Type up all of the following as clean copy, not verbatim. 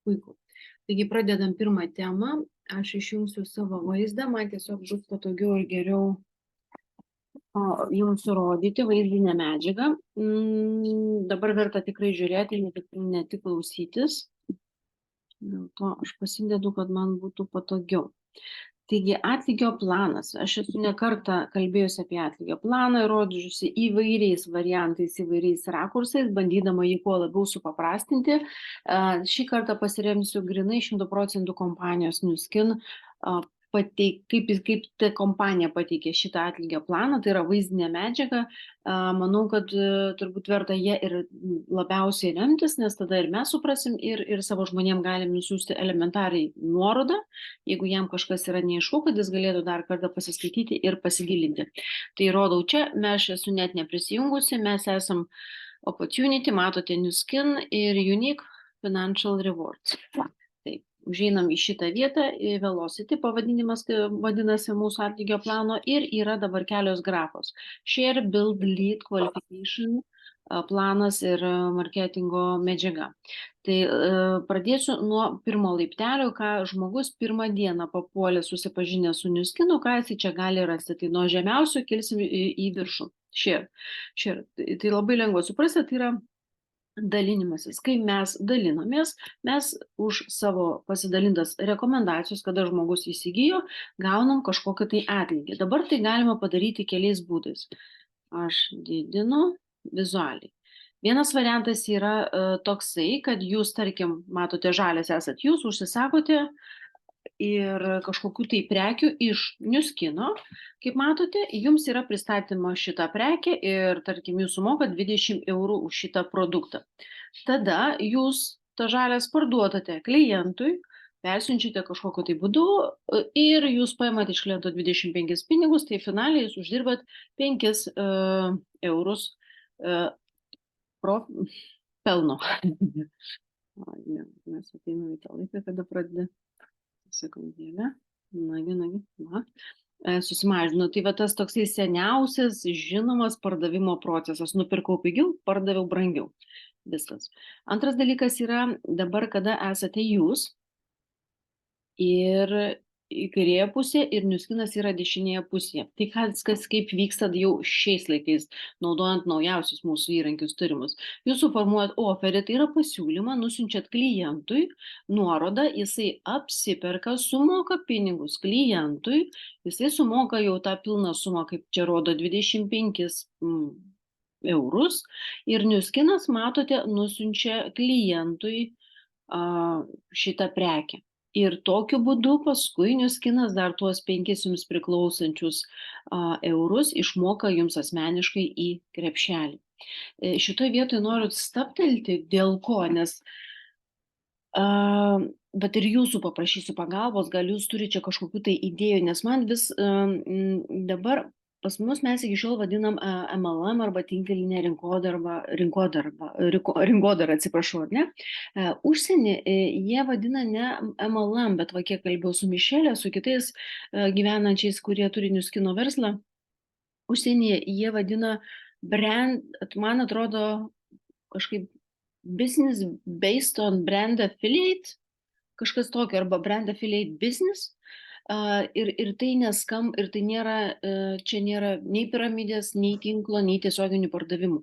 Puiku. Taigi pradedam pirmą temą. Aš išjungsiu savo vaizdą, man tiesiog bus patogiau ir geriau jums rodyti vaizdinę medžiagą. Dabar verta tikrai žiūrėti, ne tik klausytis. Dėl to aš pasidedu, kad man būtų patogiau. Taigi atlygio planas. Aš esu ne kartą kalbėjusi apie atlygio planą ir rodžiusi įvairiais variantais, įvairiais rakursais, bandydama jį kuo labiau supaprastinti. Šį kartą pasiremsiu grinai 100% kompanijos Nuskin, kaip ta kompanija pateikė šitą atlygio planą, tai yra vaizdinė medžiaga. Manau, kad turbūt verta jie ir labiausiai remtis, nes tada ir mes suprasim ir savo žmonėm galim nusiųsti elementariai nuorodą, jeigu jam kažkas yra neaišku, kad jis galėtų dar kartą pasiskaityti ir pasigilinti. Tai rodau čia, aš esu net neprisijungusi, mes esam Opportunity, matote Nuskin ir Unique Financial Rewards. Taip, užeinam į šitą vietą, Velocity pavadinimas vadinasi mūsų atlygio plano ir yra dabar kelios grafos. Share, Build, Lead, Qualification, planas ir marketingo medžiaga. Tai pradėsiu nuo pirmo laiptelio, ką žmogus pirmą dieną papuolė susipažinę su Nuskinu, ką jis čia gali rasti. Tai nuo žemiausio kilsim į viršų. Share. Tai labai lengva suprasti, tai yra dalinimasis. Kai mes dalinomės, mes už savo pasidalintas rekomendacijos, kada žmogus įsigijo, gaunam kažkokį tai atlygį. Dabar tai galima padaryti keliais būdais. Aš didinu vizualiai. Vienas variantas yra toksai, kad jūs, tarkim, matote, žalias esat jūs, užsisakote ir kažkokių tai prekių iš Nuskino, kaip matote, jums yra pristatyma šitą prekę ir, tarkim, jūs sumokat 20 eurų už šitą produktą. Tada jūs tą žalias parduodate klientui, persiunčiate kažkokiu tai būdu ir jūs paimat iš kliento 25 pinigus, tai finaliai jūs uždirbat 5 eurus pelno. Mes ateiname į tą laiką, kada pradeda. Sekundėlę. Nagi. Susimažinu. Tai va tas toksai seniausias žinomas pardavimo procesas. Nupirkau pigiau, pardaviau brangiau. Viskas. Antras dalykas yra dabar, kada esate jūs ir į kairėje pusėje ir Nuskinas yra dešinėje pusėje. Tai kas kaip vyksta jau šiais laikais, naudojant naujausius mūsų įrankius turimus. Jūs suformuojat oferį, tai yra pasiūlymą, nusiunčiat klientui nuorodą, jisai apsiperka, sumoka pinigus klientui, jisai sumoka jau tą pilną sumą, kaip čia rodo, 25 eurus ir Nuskinas, matote, nusiunčia klientui šitą prekę. Ir tokiu būdu paskui Nuskinas dar tuos 5 jums priklausančius eurus išmoka jums asmeniškai į krepšelį. Šitoje vietoje noriu stabtelti, dėl ko, nes bet ir jūsų paprašysiu pagalbos, gal jūs turite kažkokių tai idėjų, nes man vis dabar pas mus mes iki šiol vadinam MLM arba tinklinė rinkodara, atsiprašau, ne? Užsienį jie vadina ne MLM, bet va kiek kalbėjau su Mišelė, su kitais gyvenančiais, kurie turi Nuskino verslą, užsienyje jie vadina brand, man atrodo kažkaip business based on brand affiliate, kažkas tokio, arba brand affiliate business. Ir tai neskam, ir tai nėra, čia nėra nei piramidės, nei tinklo, nei tiesioginių pardavimų.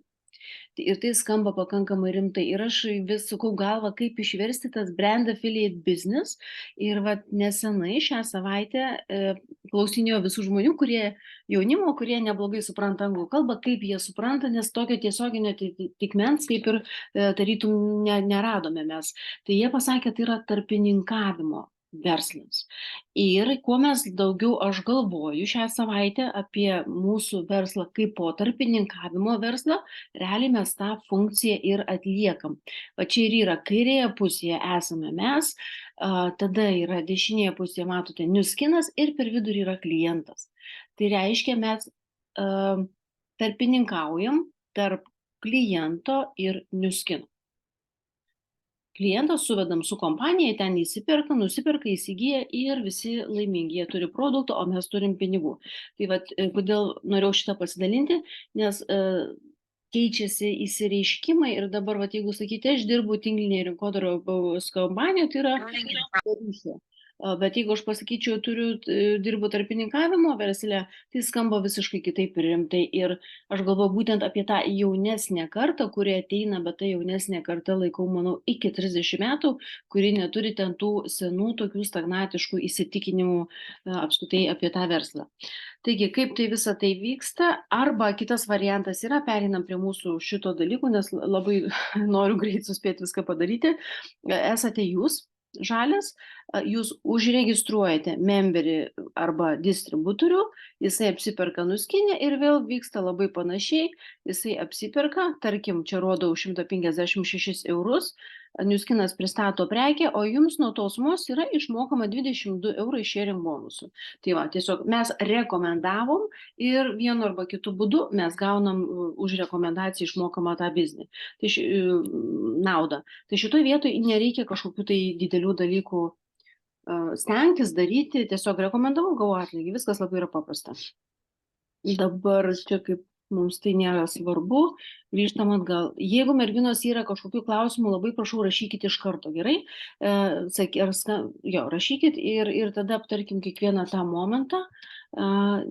Ir tai skamba pakankamai rimtai. Ir aš vis sukau galvą, kaip išversti tas brand affiliate business. Ir nesenai šią savaitę klausinėjau visų žmonių, jaunimo, kurie neblogai supranta anglų kalbą, kaip jie supranta, nes tokio tiesioginio tikmens kaip ir tarytum neradome mes. Tai jie pasakė, tai yra tarpininkavimo verslas. Ir kuo mes daugiau aš galvoju šią savaitę apie mūsų verslą kaip po tarpininkavimo verslą, realiai mes tą funkciją ir atliekam. Va čia ir yra kairėje pusėje esame mes, tada yra dešinėje pusėje, matote, Nuskinas ir per vidurį yra klientas. Tai reiškia, mes tarpininkaujam tarp kliento ir Nuskino. Klientą suvedam su kompanija, ten įsiperka, nusiperka, įsigyja ir visi laimingi, jie turi produktą, o mes turim pinigų. Tai kodėl norėjau šitą pasidalinti, nes keičiasi įsireiškimai ir dabar, vat, jeigu sakyti, aš dirbu tinklinėje rinkodaros kompanijoje, tai yra ryšio. Bet jeigu aš pasakyčiau, dirbu tarpininkavimo versle, tai skamba visiškai kitaip ir rimtai. Ir aš galvoju būtent apie tą jaunesnę kartą, kuri ateina, bet ta jaunesnė karta laikau, manau, iki 30 metų, kuri neturi ten tų senų tokių stagnatiškų įsitikinimų apskritai apie tą verslą. Taigi, kaip tai visa tai vyksta, arba kitas variantas yra, pereinam prie mūsų šito dalykų, nes labai noriu greit suspėti viską padaryti. Esate jūs, žalias, jūs užregistruojate memberį arba distributorių, jisai apsiperka nuskinę ir vėl vyksta labai panašiai, jisai apsiperka, tarkim, čia rodau 156 eurus, Nuskinas pristato prekę, o jums nuo tos sumos yra išmokama 22 eurai sharing bonusų. Tai va, tiesiog mes rekomendavom ir vienu arba kitu būdu mes gaunam už rekomendaciją išmokamą tą biznį. Tai naudą. Tai šitoje vietoje nereikia kažkokių tai didelių dalykų stengtis daryti, tiesiog rekomendavau, gavau atlygį, viskas labai yra paprasta. Dabar čia kaip mums tai nėra svarbu, grįžtam atgal. Jeigu merginos yra kažkokių klausimų, labai prašau rašykit iš karto, gerai? Rašykit ir tada aptarkim kiekvieną tą momentą,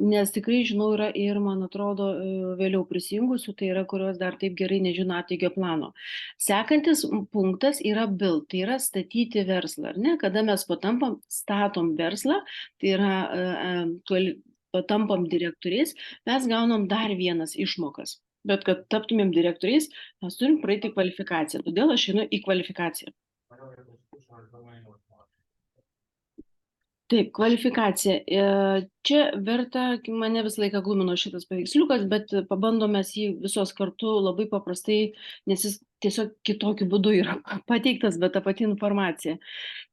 nes tikrai žinau yra ir, man atrodo, vėliau prisijungusių, tai yra, kurios dar taip gerai nežino atlygio plano. Sekantis punktas yra build, tai yra statyti verslą, ar ne? Kada mes statom verslą, tai yra patampam direktoriais, mes gaunam dar vienas išmokas. Bet kad taptumėm direktoriais, mes turim praeiti kvalifikaciją. Todėl aš einu į kvalifikaciją. Taip, kvalifikacija. Čia verta, mane visą laiką glumino šitas paveiksliukas, bet pabandome jį visos kartu labai paprastai, nes jis tiesiog kitokiu būdu yra pateiktas, bet ta pati informacija.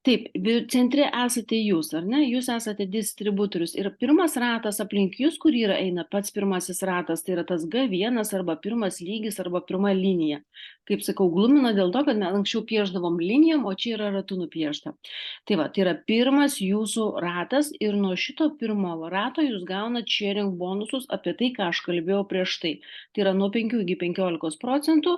Taip, centre esate jūs, ar ne? Jūs esate distributorius. Ir pirmas ratas aplink jūs, kur yra eina pats pirmasis ratas, tai yra tas G1 arba pirmas lygis arba pirma linija. Kaip sakau, glumina dėl to, kad mes anksčiau piešdavom linijom, o čia yra ratu nupiešta. Tai va, tai yra pirmas jūsų ratas ir nuo šito pirmo rato jūs gaunat sharing bonusus apie tai, ką aš kalbėjau prieš tai. Tai yra nuo 5 iki 15%,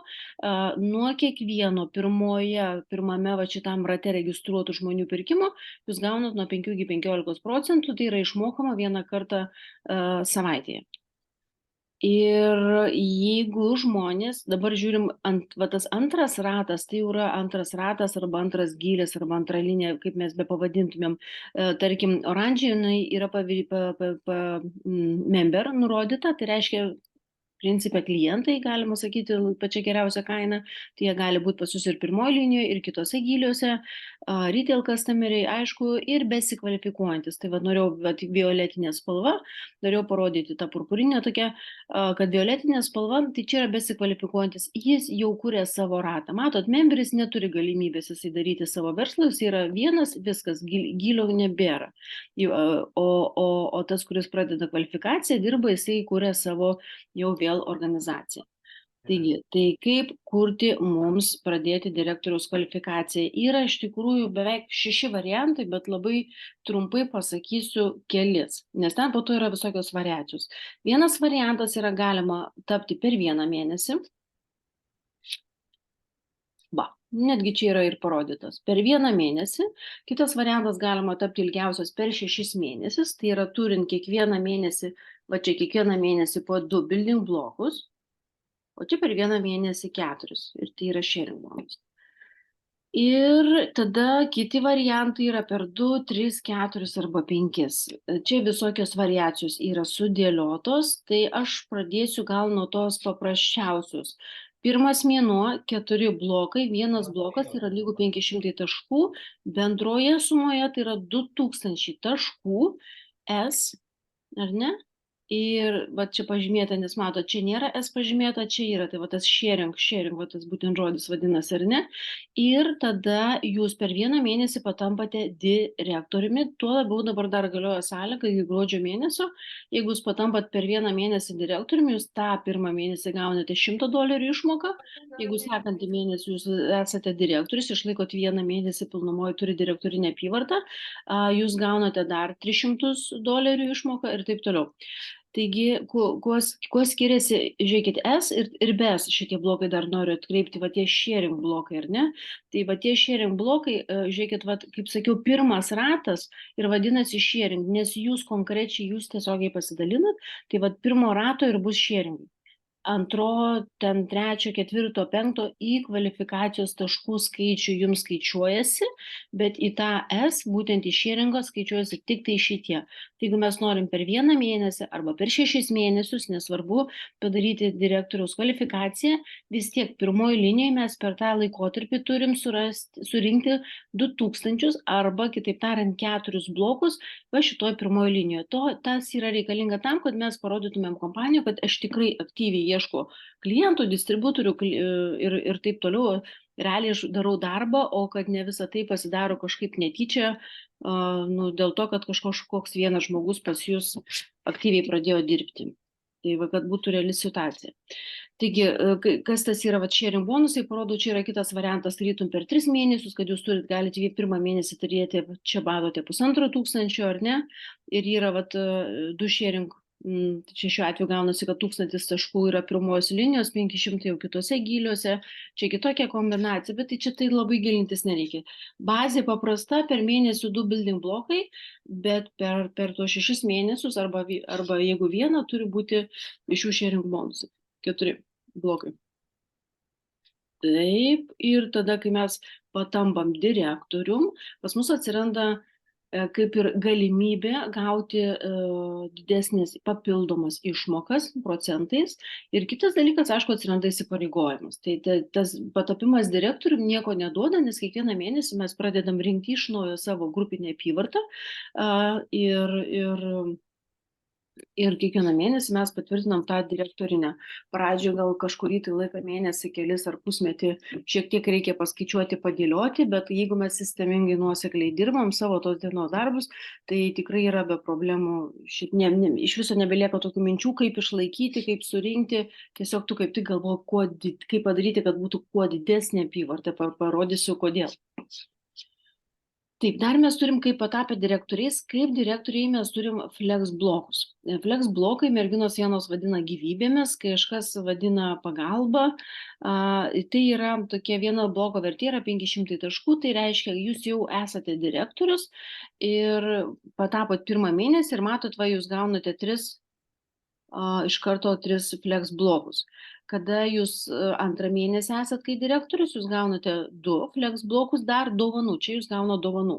nuo kiekvieno pirmame va šitam rate registruotų žmonių pirkimo, jūs gaunat nuo 5 iki 15%, tai yra išmokama vieną kartą savaitėje. Ir jeigu žmonės, dabar žiūrim, tas antras ratas, tai yra antras ratas arba antras gylis arba antra linija, kaip mes be pavadintumėm, tarkim, oranžinai yra member nurodyta, tai reiškia, principė klientai, galima sakyti, pačia geriausia kaina, tai jie gali būti pas jūs ir pirmoje linijoje, ir kitose gyliuose, retail customeriai, aišku, ir besikvalifikuojantis. Tai norėjau, violetinė spalva, norėjau parodyti tą purpurinę tokią, kad violetinė spalva, tai čia yra besikvalifikuojantis, jis jau kūrė savo ratą. Matot, memberis neturi galimybės jisai daryti savo verslą, jis yra vienas, viskas, gylio nebėra. O tas, kuris pradeda kvalifikaciją, dirba, jisai kūrė savo jau vėl organizacija. Taigi, tai kaip kurti mums pradėti direktoriaus kvalifikaciją? Yra iš tikrųjų beveik 6 variantai, bet labai trumpai pasakysiu kelis, nes ten po to yra visokios variacijos. Vienas variantas yra galima tapti per 1 mėnesį. Netgi čia yra ir parodytas. Per 1 mėnesį. Kitas variantas galima tapti ilgiausias per 6 mėnesius. Tai yra turint kiekvieną mėnesį, kiekvieną mėnesį po 2 building blokus, o čia per 1 mėnesį 4. Ir tai yra sharing bonus. Ir tada kiti variantai yra per 2, 3, 4 arba 5. Čia visokios variacijos yra sudėliotos, tai aš pradėsiu gal nuo tos paprasčiausios. Pirmas mėnuo 4 blokai, vienas blokas yra lygu 500 taškų, bendroje sumoje tai yra 2000 taškų S, ar ne? Ir čia pažymėta, nes mato, čia nėra S pažymėta, čia yra, tai tas sharing, tas būtent žodis vadinasi, ar ne? Ir tada jūs per 1 mėnesį patampate direktoriumi, tuo labiau dabar dar galioja sąlyga iki gruodžio mėnesio, jeigu jūs patampat per 1 mėnesį direktoriumi, jūs tą pirmą mėnesį gaunate $100 išmoką, jeigu sekantį mėnesį jūs esate direktorius, išlaikot 1 mėnesį pilnumoje, turi direktorinę apyvartą, jūs gaunate dar $300 išmoką ir taip toliau. Taigi, kuo skiriasi, žiūrėkit, S ir B S šitie blokai dar noriu atkreipti, va tie sharing blokai, ar ne? Tai va tie sharing blokai, žiūrėkit, va, kaip sakiau, pirmas ratas ir vadinasi sharing, nes jūs konkrečiai, jūs tiesiogiai pasidalinat, tai va pirmo rato ir bus sharing. Antro, ten trečio, ketvirto, penkto į kvalifikacijos taškų skaičių jums skaičiuojasi, bet į tą S, būtent į sharingą skaičiuojasi tik tai šitie. Tai jeigu mes norim per vieną mėnesį arba per 6 mėnesius, nesvarbu, padaryti direktoriaus kvalifikaciją, vis tiek pirmoji linijoje mes per tą laikotarpį turim surinkti 2000 arba, kitaip tariant, 4 blokus va šitoj pirmoji linijoje. Tas yra reikalinga tam, kad mes parodytumėm kompaniją, kad aš tikrai aktyviai ieško klientų, distributorių ir taip toliau, realiai aš darau darbą, o kad ne visą tai pasidaro kažkaip netyčia, nu, dėl to, kad kažkoks vienas žmogus pas jūs aktyviai pradėjo dirbti. Tai va, kad būtų reali situacija. Taigi, kas tas yra, va, sharing bonusai, parodau, čia yra kitas variantas, tarytum per 3 mėnesius, kad jūs galite pirmą mėnesį turėti, čia matote 1500, ar ne, ir yra, va, 2 sharing, čia šiuo atveju gaunasi, kad 1000 taškų yra pirmos linijos, 500 jau kitose gyliuose, čia kitokia kombinacija, bet tai čia tai labai gilintis nereikia. Bazė paprasta, per mėnesį 2 building blokai, bet per tuos 6 mėnesius, arba jeigu vieną, turi būti iš jų sharing bonusai. 4 blokai. Taip, ir tada, kai mes patampam direktorium, pas mus atsiranda kaip ir galimybė gauti didesnės papildomas išmokas procentais. Ir kitas dalykas, aišku, atsiranda įsipareigojimas. Tai tas patapimas direktorium nieko neduoda, nes kiekvieną mėnesį mes pradedam rinkti iš naujo savo grupinę apyvartą ir kiekvieną mėnesį mes patvirtinam tą direktorinę. Pradžioje gal kažkurį tai laiką, mėnesį, kelis ar pusmetį, šiek tiek reikia paskaičiuoti, padėlioti, bet jeigu mes sistemingai nuosekliai dirbam savo tos dienos darbus, tai tikrai yra be problemų. Iš viso nebelieka tokių minčių, kaip išlaikyti, kaip surinkti. Tiesiog tu kaip tik galvoji, kaip padaryti, kad būtų kuo didesnė apyvarta. Parodysiu, kodėl. Taip, dar mes turim, kaip patapę direktoriais, kaip direktoriai mes turim flex blokus. Flex blokai merginos vienos vadina gyvybėmis, kai kažkas vadina pagalba. Tai yra tokia viena bloko vertė yra 500 taškų, tai reiškia, jūs jau esate direktorius ir patapot pirmą mėnesį ir matot, va, jūs gaunate iš karto 3 flex blokus. Kada jūs antrą mėnesį esat kai direktorius, jūs gaunate 2 flex blokus dar dovanų, čia jūs gaunate dovanų.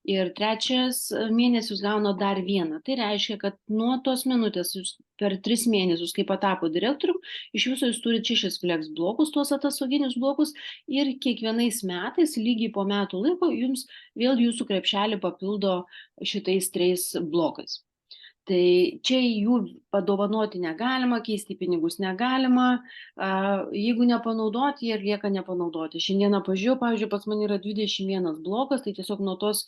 Ir trečias mėnesį jūs gaunate dar vieną. Tai reiškia, kad nuo tos minutės jūs per 3 mėnesius, kai patapo direktorium, iš viso jūs turite 6 flex blokus, tuos atostoginius blokus, ir kiekvienais metais, lygiai po metų laiko, jums vėl jūsų krepšelį papildo šitais 3 blokais. Tai čia jų padovanoti negalima, keisti pinigus negalima, jeigu nepanaudoti, jie lieka nepanaudoti. Šiandieną pažiūrėjau, pavyzdžiui, pas mane yra 21 blokas, tai tiesiog nuo tos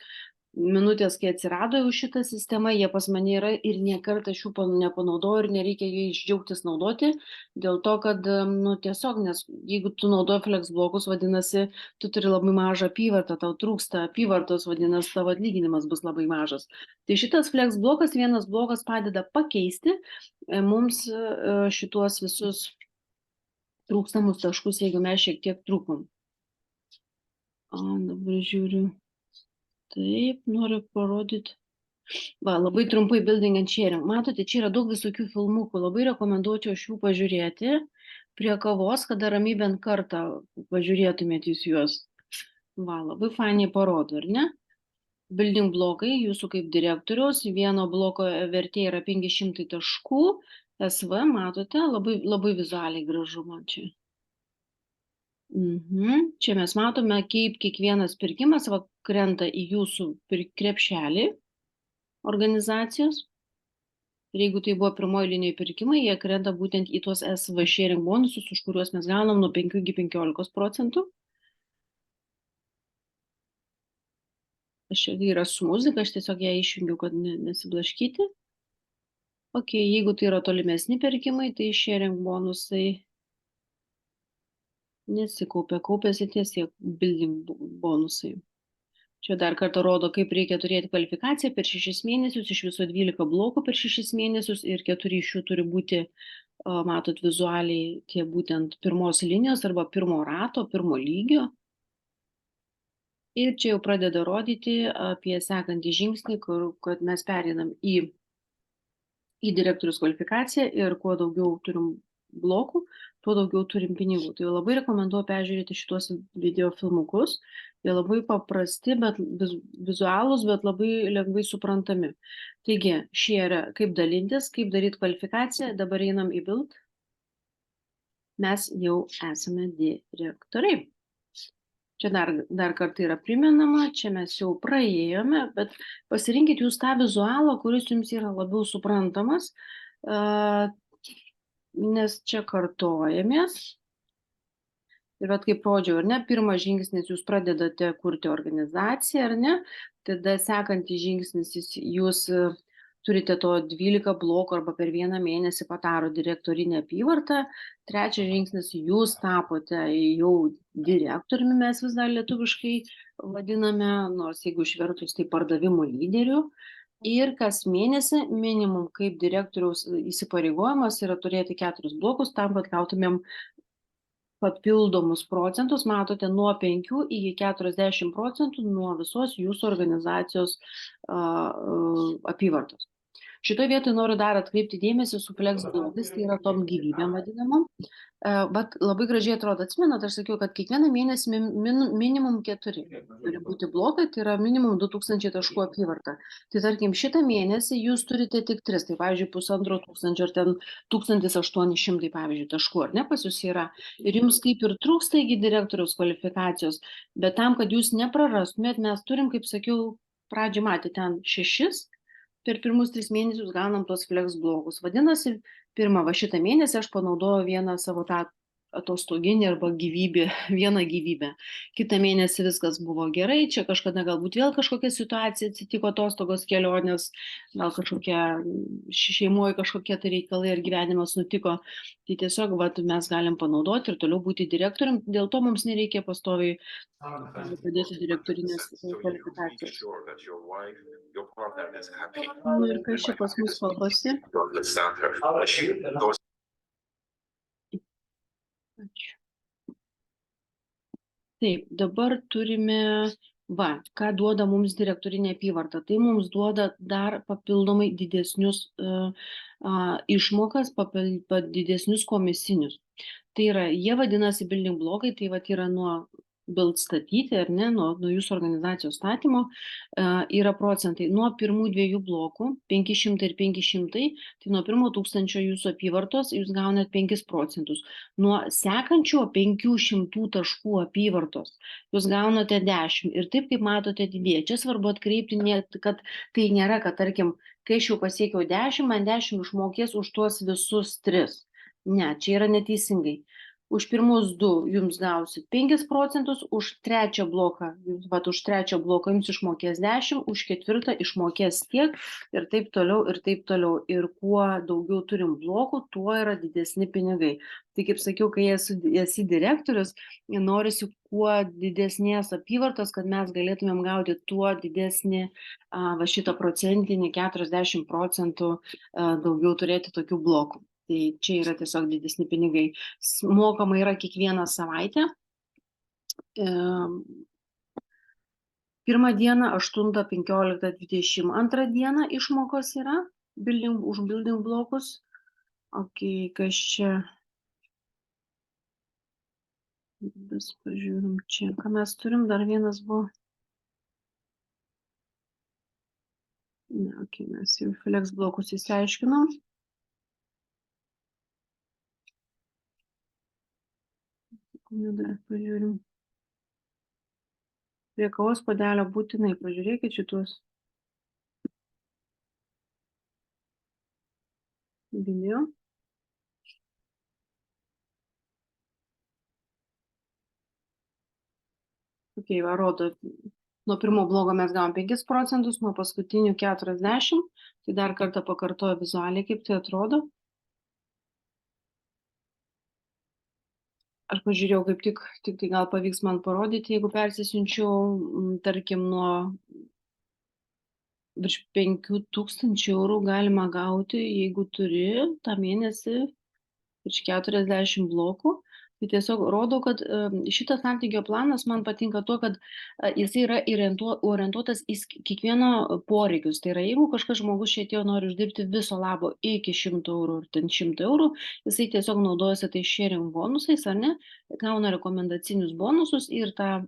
minutės, kai atsirado jau šita sistema, jie pas mane yra ir niekartą šių nepanaudoju ir nereikia jais džiaugtis naudoti, dėl to, kad, nu, tiesiog, nes jeigu tu naudoji flex blokus, vadinasi, tu turi labai mažą apyvartą, tau trūksta apyvartos, vadinasi, tavo atlyginimas bus labai mažas. Tai šitas flex blokas, vienas blokas padeda pakeisti mums šituos visus trūkstamus taškus, jeigu mes šiek tiek trūkom. Dabar žiūriu. Taip, noriu parodyti. Va, labai trumpai building and sharing. Matote, čia yra daug visokių filmukų. Labai rekomenduočiau šių pažiūrėti prie kavos, kada ramiai bent kartą pažiūrėtumėte jūs juos. Va, labai fainiai parodo, ar ne? Building blokai, jūsų kaip direktoriaus, vieno bloko vertė yra 500 taškų. SV, matote, labai, labai vizualiai gražu man čia. Čia mes matome, kaip kiekvienas pirkimas krenta į jūsų krepšelį organizacijos. Ir jeigu tai buvo pirmoji linijai pirkimai, jie krenta būtent į tuos SV sharing bonusus, už kuriuos mes gaunam nuo 5 iki 15%. Aš čia yra su muzika, aš tiesiog ją išjungiu, kad nesiblaškyti. Ok, jeigu tai yra tolimesni pirkimai, tai sharing bonusai nesikaupia, kaupiasi tiesiog building bonusai. Čia dar kartą rodo, kaip reikia turėti kvalifikaciją per 6 mėnesius, iš viso 12 blokų per 6 mėnesius ir 4 iš jų turi būti, matot, vizualiai tie būtent pirmos linijos arba pirmo rato, pirmo lygio. Ir čia jau pradeda rodyti apie sekantį žingsnį, kad mes pereinam į direktorius kvalifikaciją ir kuo daugiau turim blokų, tuo daugiau turim pinigų. Tai labai rekomenduoju peržiūrėti šitos video filmukus. Jie labai paprasti, bet vizualūs, bet labai lengvai suprantami. Taigi, šie yra kaip dalintis, kaip daryti kvalifikaciją. Dabar einam į build. Mes jau esame direktoriai. Čia dar kartą yra primenama, čia mes jau praėjome, bet pasirinkit jūs tą vizualą, kuris jums yra labiau suprantamas, nes čia kartojamės. Ir vat kaip rodžiau, ar ne, pirmas žingsnis jūs pradedate kurti organizaciją, ar ne, tada sekantis žingsnis jūs turite to 12 blokų arba per vieną mėnesį padaro direktorinę apyvartą. Trečias žingsnis, jūs tapote jau direktoriumi, mes vis dar lietuviškai vadiname, nors jeigu išvertus tai pardavimų lyderių. Ir kas mėnesį minimum kaip direktoriaus įsipareigojimas yra turėti 4 blokus, tam, kad gautumėm papildomus procentus, matote, nuo 5 iki 40% nuo visos jūsų organizacijos apyvartos. Šitoje vietoje noriu dar atkreipti dėmesį su flex blokais, tai yra tom gyvybėm vadinamom. Bet labai gražiai atrodo, atsimenat, aš sakiau, kad kiekvieną mėnesį minimum 4 turi būti blokai, tai yra minimum 2000 taškų apyvarta. Tai tarkim, šitą mėnesį jūs turite tik 3, tai pavyzdžiui, 1500 ar ten 1800, pavyzdžiui, taškų, ar ne, pas jūs yra. Ir jums kaip ir trūksta iki direktoriaus kvalifikacijos, bet tam, kad jūs neprarastumėt, mes turim, kaip sakiau, pradžią matė ten 6, per pirmus 3 mėnesius gaunam tos flex blokus. Vadinasi, pirmą šitą mėnesį aš panaudojau vieną savo tą atostoginį arba vieną gyvybę. Kitą mėnesį viskas buvo gerai, čia kažkada galbūt vėl kažkokia situacija atsitiko, atostogos, kelionės, gal kažkokia šeimoje kažkokie tai reikalai ar gyvenimas nutiko. Tai tiesiog mes galim panaudoti ir toliau būti direktorium, dėl to mums nereikia pastoviai padėti direktorinės kvalifikacijos. Ir kas čia pas mus kalbasi? Taip, dabar turime, ką duoda mums direktorinė apyvarta. Tai mums duoda dar papildomai didesnius išmokas, didesnius komisinius. Tai yra, jie vadinasi building blokai, tai yra nuo build statyti, ar ne, nuo jūsų organizacijos statymo yra procentai. Nuo pirmų 2 blokų, 500 ir 500, tai nuo 1000 jūsų apyvartos jūs gaunat 5%. Nuo sekančio 500 taškų apyvartos jūs gaunate 10. Ir taip, kaip matote, didėja. Čia svarbu atkreipti, kad tai nėra, kad, tarkim, kai aš jau pasiekiau 10, man 10 išmokės už tuos visus 3. Ne, čia yra neteisingai. Už pirmus 2 jums gausit 5%, už trečią bloką jums išmokės 10, už 4 išmokės tiek ir taip toliau, ir taip toliau. Ir kuo daugiau turim blokų, tuo yra didesni pinigai. Tai kaip sakiau, kai esi direktorius, norisi kuo didesnės apyvartos, kad mes galėtumėm gauti tuo didesnį šitą procentinį 40% daugiau turėti tokių blokų. Tai čia yra tiesiog didesni pinigai. Mokama yra kiekvieną savaitę. Pirmą dieną, 8, 15, 22 dieną išmokos yra už building blokus. Ok, kas čia? Vis pažiūrim čia. Ką mes turim? Dar vienas buvo. Ne, ok, mes jau flex blokus įsiaiškinom. Dar pažiūrim. Prie kavos puodelio būtinai pažiūrėkit šitus video. Ok, rodo, nuo pirmo blogo mes gavom 5%, nuo paskutinių 40%. Tai dar kartą pakartoju vizualiai, kaip tai atrodo. Aš pažiūrėjau, kaip tik tai gal pavyks man parodyti, jeigu persisiunčiau, tarkim, nuo virš 5000 eurų galima gauti, jeigu turi tą mėnesį virš 40 blokų. Tai tiesiog rodo, kad šitas atlygio planas man patinka tuo, kad jisai yra orientuotas į kiekvieno poreikius. Tai yra, jeigu kažkas žmogus čia atėjo nori uždirbti viso labo iki 100 eurų ir ten 100 eurų, jisai tiesiog naudojasi tai sharing bonusais, ar ne, gauna rekomendacinius bonusus ir tą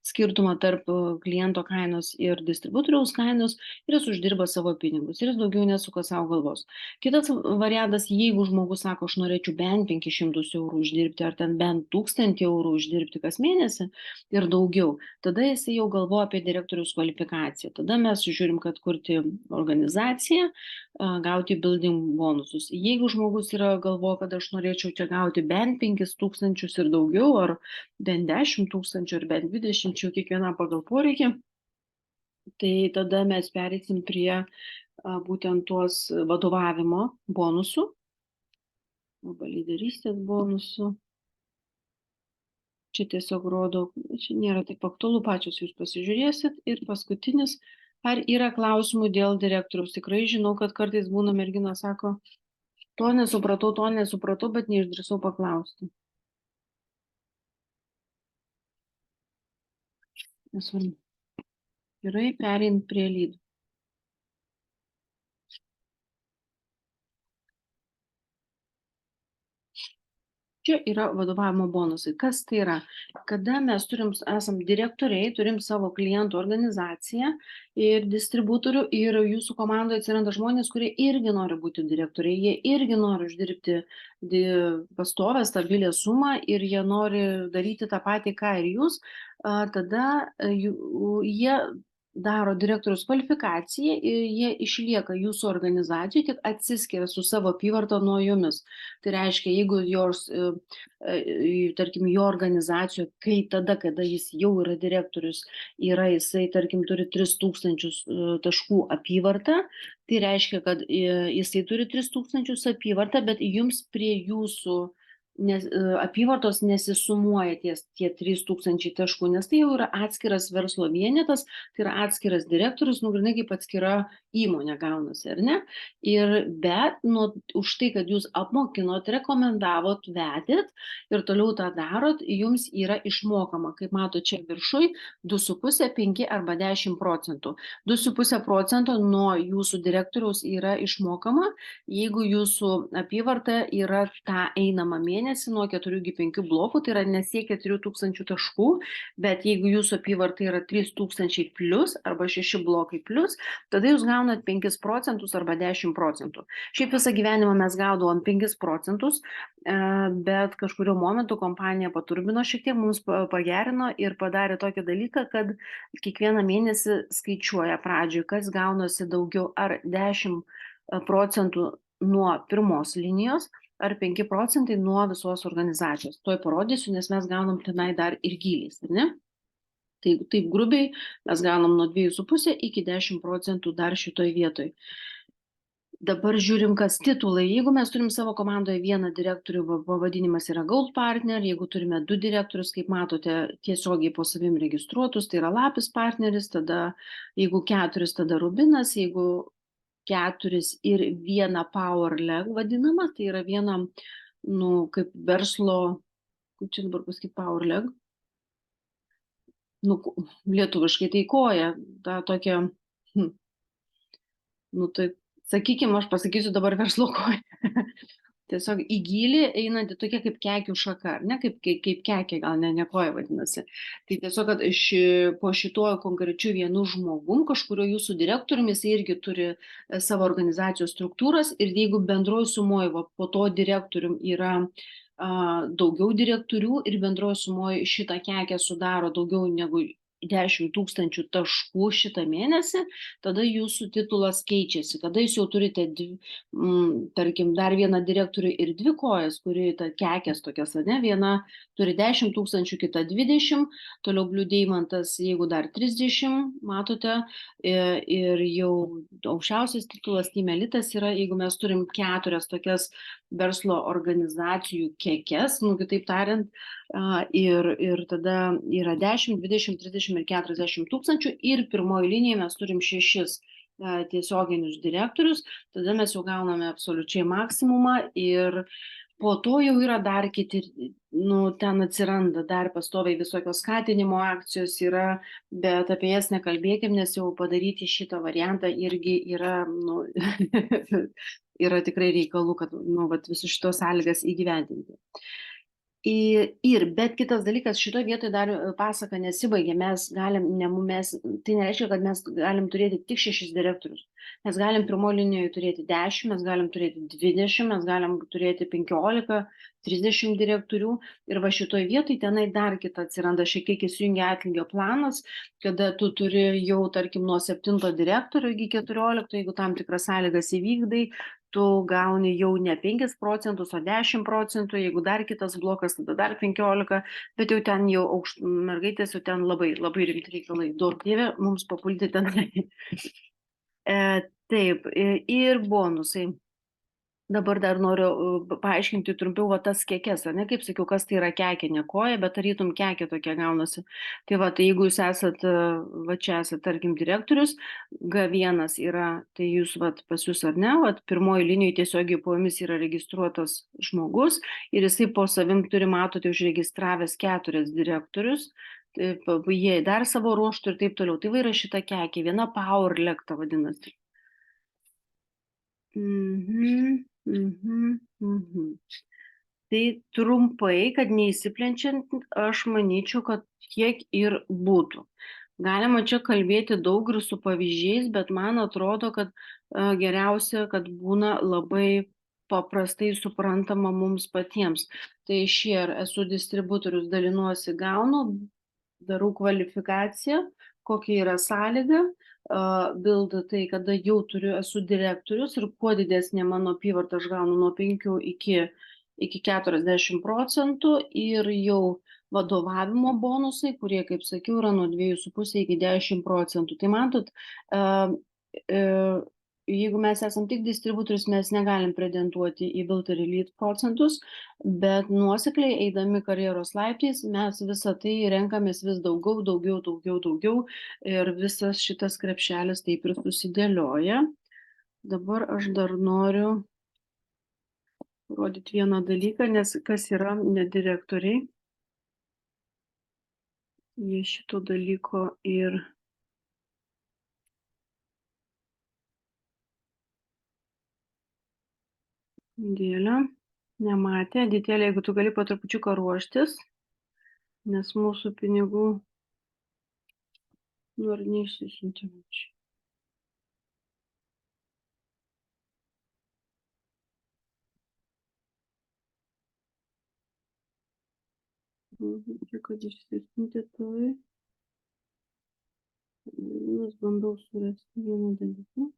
skirtumą tarp kliento kainos ir distributoriaus kainos ir jis uždirba savo pinigus ir jis daugiau nesuka savo galvos. Kitas variantas, jeigu žmogus sako, aš norėčiau bent 500 eurų uždirbti, ar ten bent 1000 eurų uždirbti kas mėnesį ir daugiau, tada jisai jau galvoja apie direktoriaus kvalifikaciją. Tada mes žiūrim, kad kurti organizaciją, gauti building bonusus. Jeigu žmogus galvoja, kad aš norėčiau čia gauti bent 5000 ir daugiau, ar bent 10 000, ar bent 20, kiekviena pagal poreikį, tai tada mes pereisim prie būtent tuos vadovavimo bonusų arba lyderystės bonusų. Čia tiesiog rodo, čia nėra taip aktualu, pačios jūs pasižiūrėsit. Ir paskutinis, ar yra klausimų dėl direktoriaus? Tikrai žinau, kad kartais būna mergina sako, to nesupratau, bet neišdrįsau paklausti. Nesvarbu. Gerai, perint prie lydų. Čia yra vadovavimo bonusai. Kas tai yra? Kada mes esam direktoriai, turim savo klientų organizaciją ir distributorių ir jūsų komandoje atsiranda žmonės, kurie irgi nori būti direktoriai, jie irgi nori uždirbti pastovę, stabilią sumą ir jie nori daryti tą patį, ką ir jūs, tada jie daro direktoriaus kvalifikaciją ir jie išlieka jūsų organizacijai, tik atsiskiria su savo apyvarta nuo jumis. Tai reiškia, jeigu tarkim, jo organizacijoje, kai tada, kada jis jau yra direktorius, jisai, tarkim, turi 3000 taškų apyvartą, tai reiškia, kad jisai turi 3000 apyvartą, bet jums prie jūsų apyvartos nesisumuoja tie 3000 taškų, nes tai jau yra atskiras verslo vienetas, tai yra atskiras direktorius, grynai kaip atskira įmonė gaunasi, ar ne? Bet už tai, kad jūs apmokinot, rekomendavot, vedėt ir toliau tą darot, jums yra išmokama, kaip mato čia viršui, 2,5, 5 arba 10%. 2,5% nuo jūsų direktoriaus yra išmokama, jeigu jūsų apyvarta yra tą einamą mėnesį nuo 4 iki 5 blokų, tai yra nesiekia 3000 taškų, bet jeigu jūsų apyvarta yra 3000 plus arba 6 blokai plus, tada jūs gaunat 5% arba 10%. Šiaip visą gyvenimą mes gaudavom 5%, bet kažkurio momentu kompanija paturbino šiek tiek, mums pagerino ir padarė tokį dalyką, kad kiekvieną mėnesį skaičiuoja pradžioj, kas gaunasi daugiau, ar 10% nuo pirmos linijos, ar 5% nuo visos organizacijos. Tuoj parodysiu, nes mes gaunam tenai dar ir gyliais, ar ne? Taip grubiai mes gaunam nuo 2,5 iki 10% dar šitoj vietoj. Dabar žiūrim, kas titulai. Jeigu mes turim savo komandoje vieną direktorių, pavadinimas yra Gold Partner, jeigu turime 2 direktorius, kaip matote, tiesiogiai po savim registruotus, tai yra Lapis partneris, tada jeigu 4, tada Rubinas, jeigu 4 ir 1 Power Leg vadinama, tai yra viena, kaip verslo, kaip čia dabar pasakyti, Power Leg, lietuviškai tai koja, ta tokia, tai sakykime, aš pasakysiu dabar verslo koja. Tiesiog į gylį einanti tokia kaip kekių šaka, ne kaip kekė, gal ne koja vadinasi. Tai tiesiog, kad po šituo konkrečiu vienu žmogum, kažkurio jūsų direktoriumi, jis irgi turi savo organizacijos struktūras ir jeigu bendroji sumoji po to direktorium yra daugiau direktorių ir bendroji sumoji šitą kekę sudaro daugiau negu 10 tūkstančių taškų šitą mėnesį, tada jūsų titulas keičiasi. Tada jūs jau turite, tarkim, dar vieną direktorių ir dvi kojas, kuri ta kekės tokias, ne, viena turi 10 tūkstančių, kita 20, toliau Blue Deimantas, jeigu dar 30, matote, ir jau aukščiausias titulas Team Elitas yra, jeigu mes turim 4 tokias verslo organizacijų kekes, nu, kitaip tariant, ir tada yra 10, 20, 30 ir 40 tūkstančių ir pirmoji linija mes turim 6 tiesioginius direktorius, tada mes jau gauname absoliučiai maksimumą ir po to jau yra dar kiti, nu, ten atsiranda dar pastoviai visokios skatinimo akcijos yra, bet apie jas nekalbėkim, nes jau padaryti šitą variantą irgi yra, nu, yra tikrai reikalų, kad, nu, vat, visus šitos sąlygas įgyvendinti. Bet kitas dalykas, šitoje vietoje dar pasaka nesibaigia, mes galim, tai nereiškia, kad mes galim turėti tik 6 direktorius. Mes galim pirmoje linijoje turėti 10, mes galim turėti 20, mes galim turėti 15, 30 direktorių. Ir va šitoje vietoje tenai dar kita atsiranda, šiek tiek įsijungia atlygio planas, kada tu turi jau, tarkim, nuo 7 direktorių iki 14, jeigu tam tikras sąlygas įvykdai, tu gauni jau ne 5 procentus, o 10 procentų, jeigu dar kitas blokas, tada dar 15, bet jau ten jau mergaitės, jau ten labai, labai rimti reikalai. Duok Dieve, mums papulti ten. Taip, ir bonusai. Dabar dar noriu paaiškinti trumpiau va tas kekes, ar ne, kaip sakiau, kas tai yra kekė, ne koja, bet tarytum kekė tokia gaunasi. Tai va, tai jeigu jūs esat, va čia esat, tarkim, direktorius, G1 yra, tai jūs, va, pas jūs ar ne, va, pirmoji linijoje tiesiogiai po jumis yra registruotas žmogus ir jisai po savim turi, matote, užregistravęs 4 direktorius, jie dar savo ruoštų ir taip toliau. Tai va yra šita kekė, viena power lekta vadinasi. Tai trumpai, kad neįsiplenčiant, aš manyčiau, kad tiek ir būtų. Galima čia kalbėti daug ir su pavyzdžiais, bet man atrodo, kad geriausia, kad būna labai paprastai suprantama mums patiems. Tai share, esu distributorius, dalinuosi, gaunu, darau kvalifikaciją, kokia yra sąlyga, build tai, kada jau esu direktorius ir kuo didesnė mano apyvarta aš gaunu nuo 5 iki 40 procentų ir jau vadovavimo bonusai, kurie, kaip sakiau, yra nuo 2,5 iki 10 procentų. Tai matot, jeigu mes esam tik distributorius, mes negalim pretenduoti į Build ir Elite procentus, bet nuosekliai eidami karjeros laiptais mes visą tai renkamės vis daugiau ir visas šitas krepšelis taip ir susidėlioja. Dabar aš dar noriu rodyti vieną dalyką, nes kas yra nedirektoriai, jie šito dalyko ir dėlė nematė. Dėlė, jeigu tu gali po trupučiuką ruoštis, nes mūsų pinigų ar neišsiuntėme čia. Čia, kad išsiuntė tai. Nes bandau surasti vieną dalyką.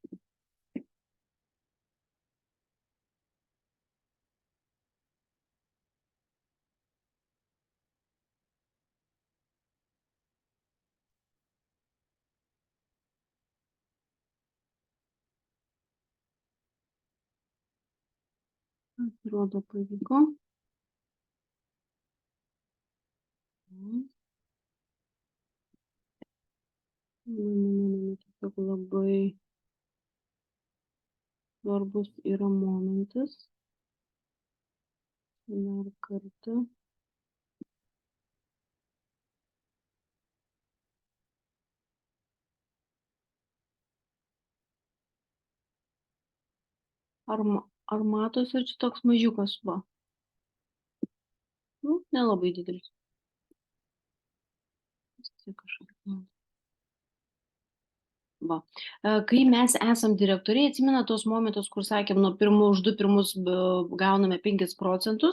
Atrodo, pavyko. Tiesiog labai svarbus yra momentas. Dar kartą. Ar matosi, ar čia toks mažiukas va? Nu, nelabai didelis. Va. Kai mes esam direktoriai, atsimena tos momentus, kur sakėm, už 2 pirmus gauname 5%,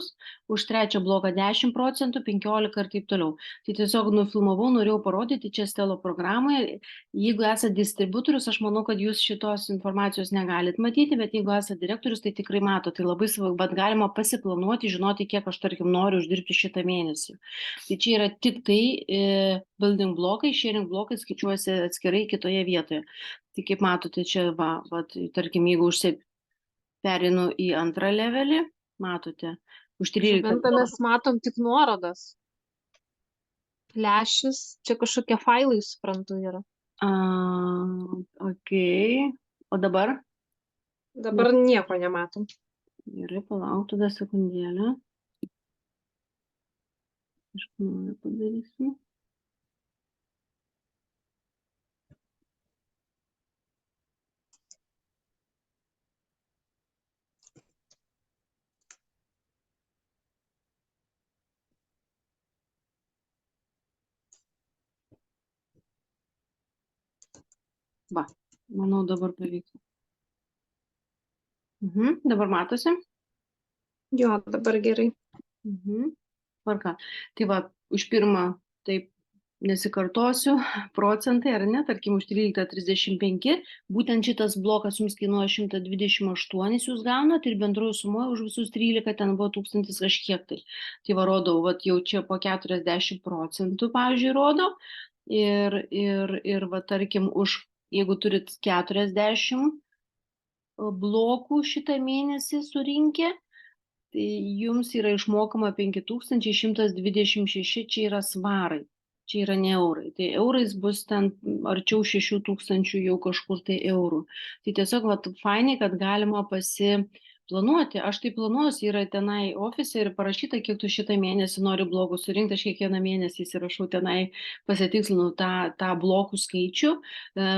už 3 bloką 10%, 15% ir taip toliau. Tai tiesiog nufilmavau, norėjau parodyti čia Stelo programoje. Jeigu esate distributorius, aš manau, kad jūs šitos informacijos negalit matyti, bet jeigu esate direktorius, tai tikrai matote. Tai labai svarbu, bet galima pasiplanuoti, žinoti, kiek aš, tarkim, noriu uždirbti šitą mėnesį. Tai čia yra tik tai building blokai, sharing blokai skaičiuojasi atskirai kitoje vietoje. Tai kaip matote, čia tarkim, jeigu perinu į antrą levelį, matote, už 13. Žuvintą mes matom tik nuorodas. Lęšis, čia kažkokie failai, suprantu, yra. Ok. O dabar? Dabar nieko nematom. Gerai, palauk tada sekundėlę. Aš naują padarysiu. Va, manau dabar pavyks. Dabar matosi? Jo, dabar gerai. Tvarka. Tai va, už pirmą, taip nesikartosiu, procentai, ar ne, tarkim, už 13,35, būtent šitas blokas jums kainuoja 128, jūs gaunat ir bendroju sumoje už visus 13 ten buvo 1000 kažkiek tai. Tai va, rodau, va, jau čia po 40%, pavyzdžiui, rodo. Ir va, tarkim, jeigu turit 40 blokų šitą mėnesį surinkę, tai jums yra išmokama 5126, čia yra svarai, čia yra ne eurai. Tai eurais bus ten arčiau 6000 jau kažkur tai eurų. Tai tiesiog fainai, kad galima planuoti. Aš tai planuosi, yra tenai ofise ir parašyta, kiek tu šitą mėnesį nori blokų surinkti. Aš kiekvieną mėnesį įsirašau tenai, pasitikslinu tą blokų skaičių,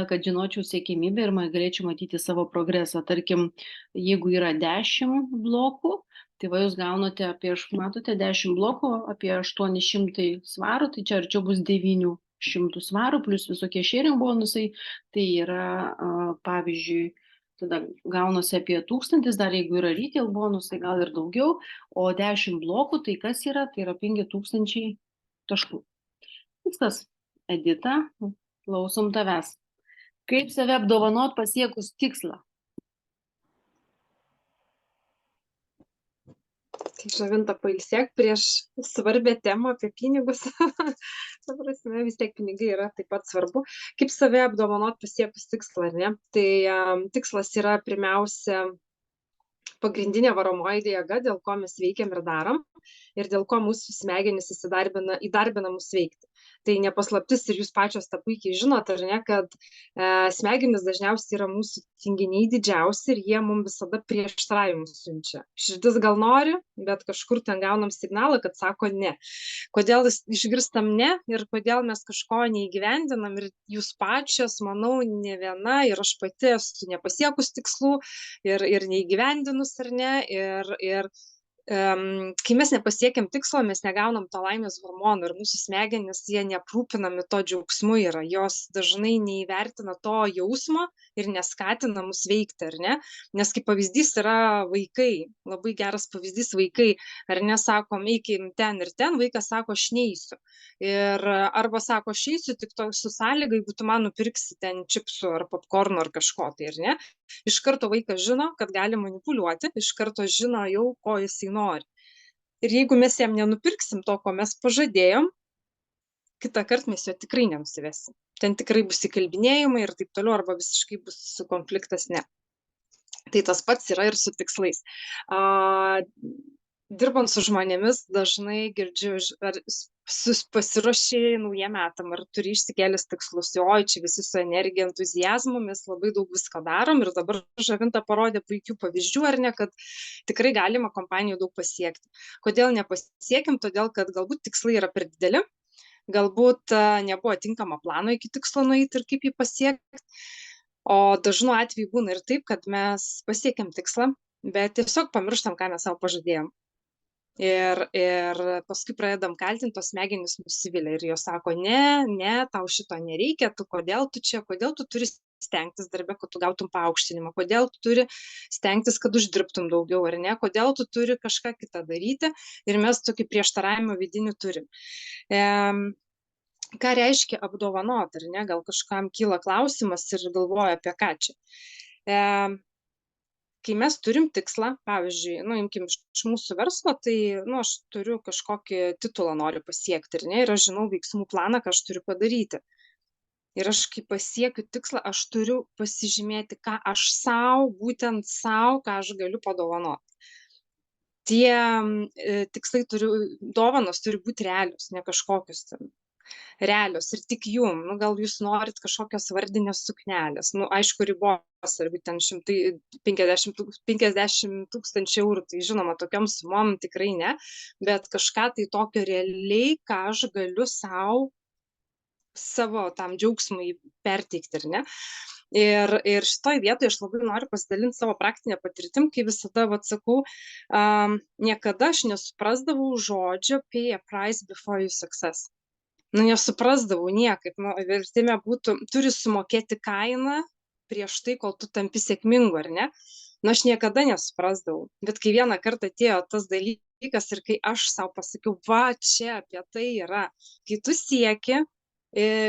kad žinočiau siekimybę ir galėčiau matyti savo progresą. Tarkim, jeigu yra 10 blokų, tai va jūs gaunate matote, 10 blokų, apie 800 svarų, tai čia arčiau bus 900 svarų, plus visokie sharing bonusai, tai yra, pavyzdžiui, tada gaunasi apie 1000, dar jeigu yra retail bonusai, gal ir daugiau, o 10 blokų, tai kas yra? Tai yra 5000 taškų. Viskas. Edita, klausom tavęs. Kaip save apdovanot pasiekus tikslą? Tai Žuvinta, pailsėk prieš svarbę temą apie pinigus. Ta prasme, vis tiek pinigai yra taip pat svarbu. Kaip save apdovanot pasiekus tikslą, ne? Tai tikslas yra pirmiausia pagrindinė varomoji jėga, dėl ko mes veikiam ir darom ir dėl ko mūsų smegenys įdarbina mus veikti. Tai nepaslaptis ir jūs pačios tą puikiai žinot, ar ne, kad smegenys dažniausiai yra mūsų tinginiai didžiausi ir jie mums visada prieštaravimus siunčia. Širdis gal nori, bet kažkur ten gaunam signalą, kad sako ne. Kodėl išgirstam ne ir kodėl mes kažko neįgyvendinam ir jūs pačios, manau, ne viena ir aš pati esu nepasiekus tikslų ir neįgyvendinus ar ne. Ir kai mes nepasiekiam tikslo, mes negaunam to laimės hormonų ir mūsų smegenys, jie neaprūpinami to džiaugsmu yra, jos dažnai neįvertina to jausmo ir neskatina mus veikti, ar ne? Nes kaip pavyzdys yra vaikai, labai geras pavyzdys vaikai, ar ne, sakom, eikim ten ir ten, vaikas sako, aš neisiu. Ir arba sako, aš eisiu tik su sąlyga, jeigu tu man nupirksi ten čipsų ar popkornų ar kažko tai, ar ne? Iš karto vaikas žino, kad gali manipuliuoti, iš karto žino jau, ko jisai nori. Ir jeigu mes jam nenupirksim to, ko mes pažadėjom, kitą kartą mes jo tikrai nenusivesim. Ten tikrai bus įkalbinėjimai ir taip toliau, arba visiškai bus konfliktas, ne. Tai tas pats yra ir su tikslais. Dirbant su žmonėmis dažnai girdžiu, ar pasiruošėjai naujiem metam, ar turi išsikėlęs tikslus, oi, čia visi su energija, entuziazmu, mes labai daug visko darom ir dabar Žuvinta parodė puikių pavyzdžių, ar ne, kad tikrai galima kompanijų daug pasiekti. Kodėl nepasiekim? Todėl, kad galbūt tikslai yra per dideli, galbūt nebuvo tinkama plano iki tikslo nueiti ir kaip jį pasiekti. O dažnu atveju būna ir taip, kad mes pasiekėm tikslą, bet tiesiog pamirštam, ką mes savo pažadėjom. Ir paskui pradedam kaltinti, tos smegenys nusivilia ir jos sako, ne, tau šito nereikia, kodėl tu čia, kodėl tu turi stengtis darbe, kad tu gautum paaukštinimą, kodėl tu turi stengtis, kad uždirbtum daugiau, ar ne, kodėl tu turi kažką kitą daryti ir mes tokį prieštaravimą vidinį turim. Ką reiškia apdovanot, ar ne, gal kažkam kyla klausimas ir galvoja apie ką čia. Kai mes turim tikslą, pavyzdžiui, imkim iš mūsų verslo, tai, aš turiu kažkokį titulą noriu pasiekti, ar ne, ir aš žinau veiksmų planą, ką aš turiu padaryti. Ir aš, kai pasiekiu tikslą, aš turiu pasižymėti, ką aš būtent sau, ką aš galiu padovanoti. Tie tikslai dovanos turi būti realios, ne kažkokios ten realios ir tik jum, gal jūs norit kažkokios vardinės suknelės, aišku, ribos, ar ten 50 tūkstančių eurų, tai žinoma, tokiom sumom tikrai ne, bet kažką tai tokio realiai, ką aš galiu savo tam džiaugsmui perteikti, ar ne? Ir šitoj vietoje aš labai noriu pasidalinti savo praktinę patirtim, kai visada sakau, niekada aš nesuprasdavau žodžio pay a price before you success. Nesuprasdavau niekaip, vertime būtų, turi sumokėti kainą prieš tai, kol tu tampi sėkmingu, ar ne? Aš niekada nesuprasdavau, bet kai vieną kartą atėjo tas dalykas ir kai aš savo pasakiau, va, čia apie tai yra, kai tu sieki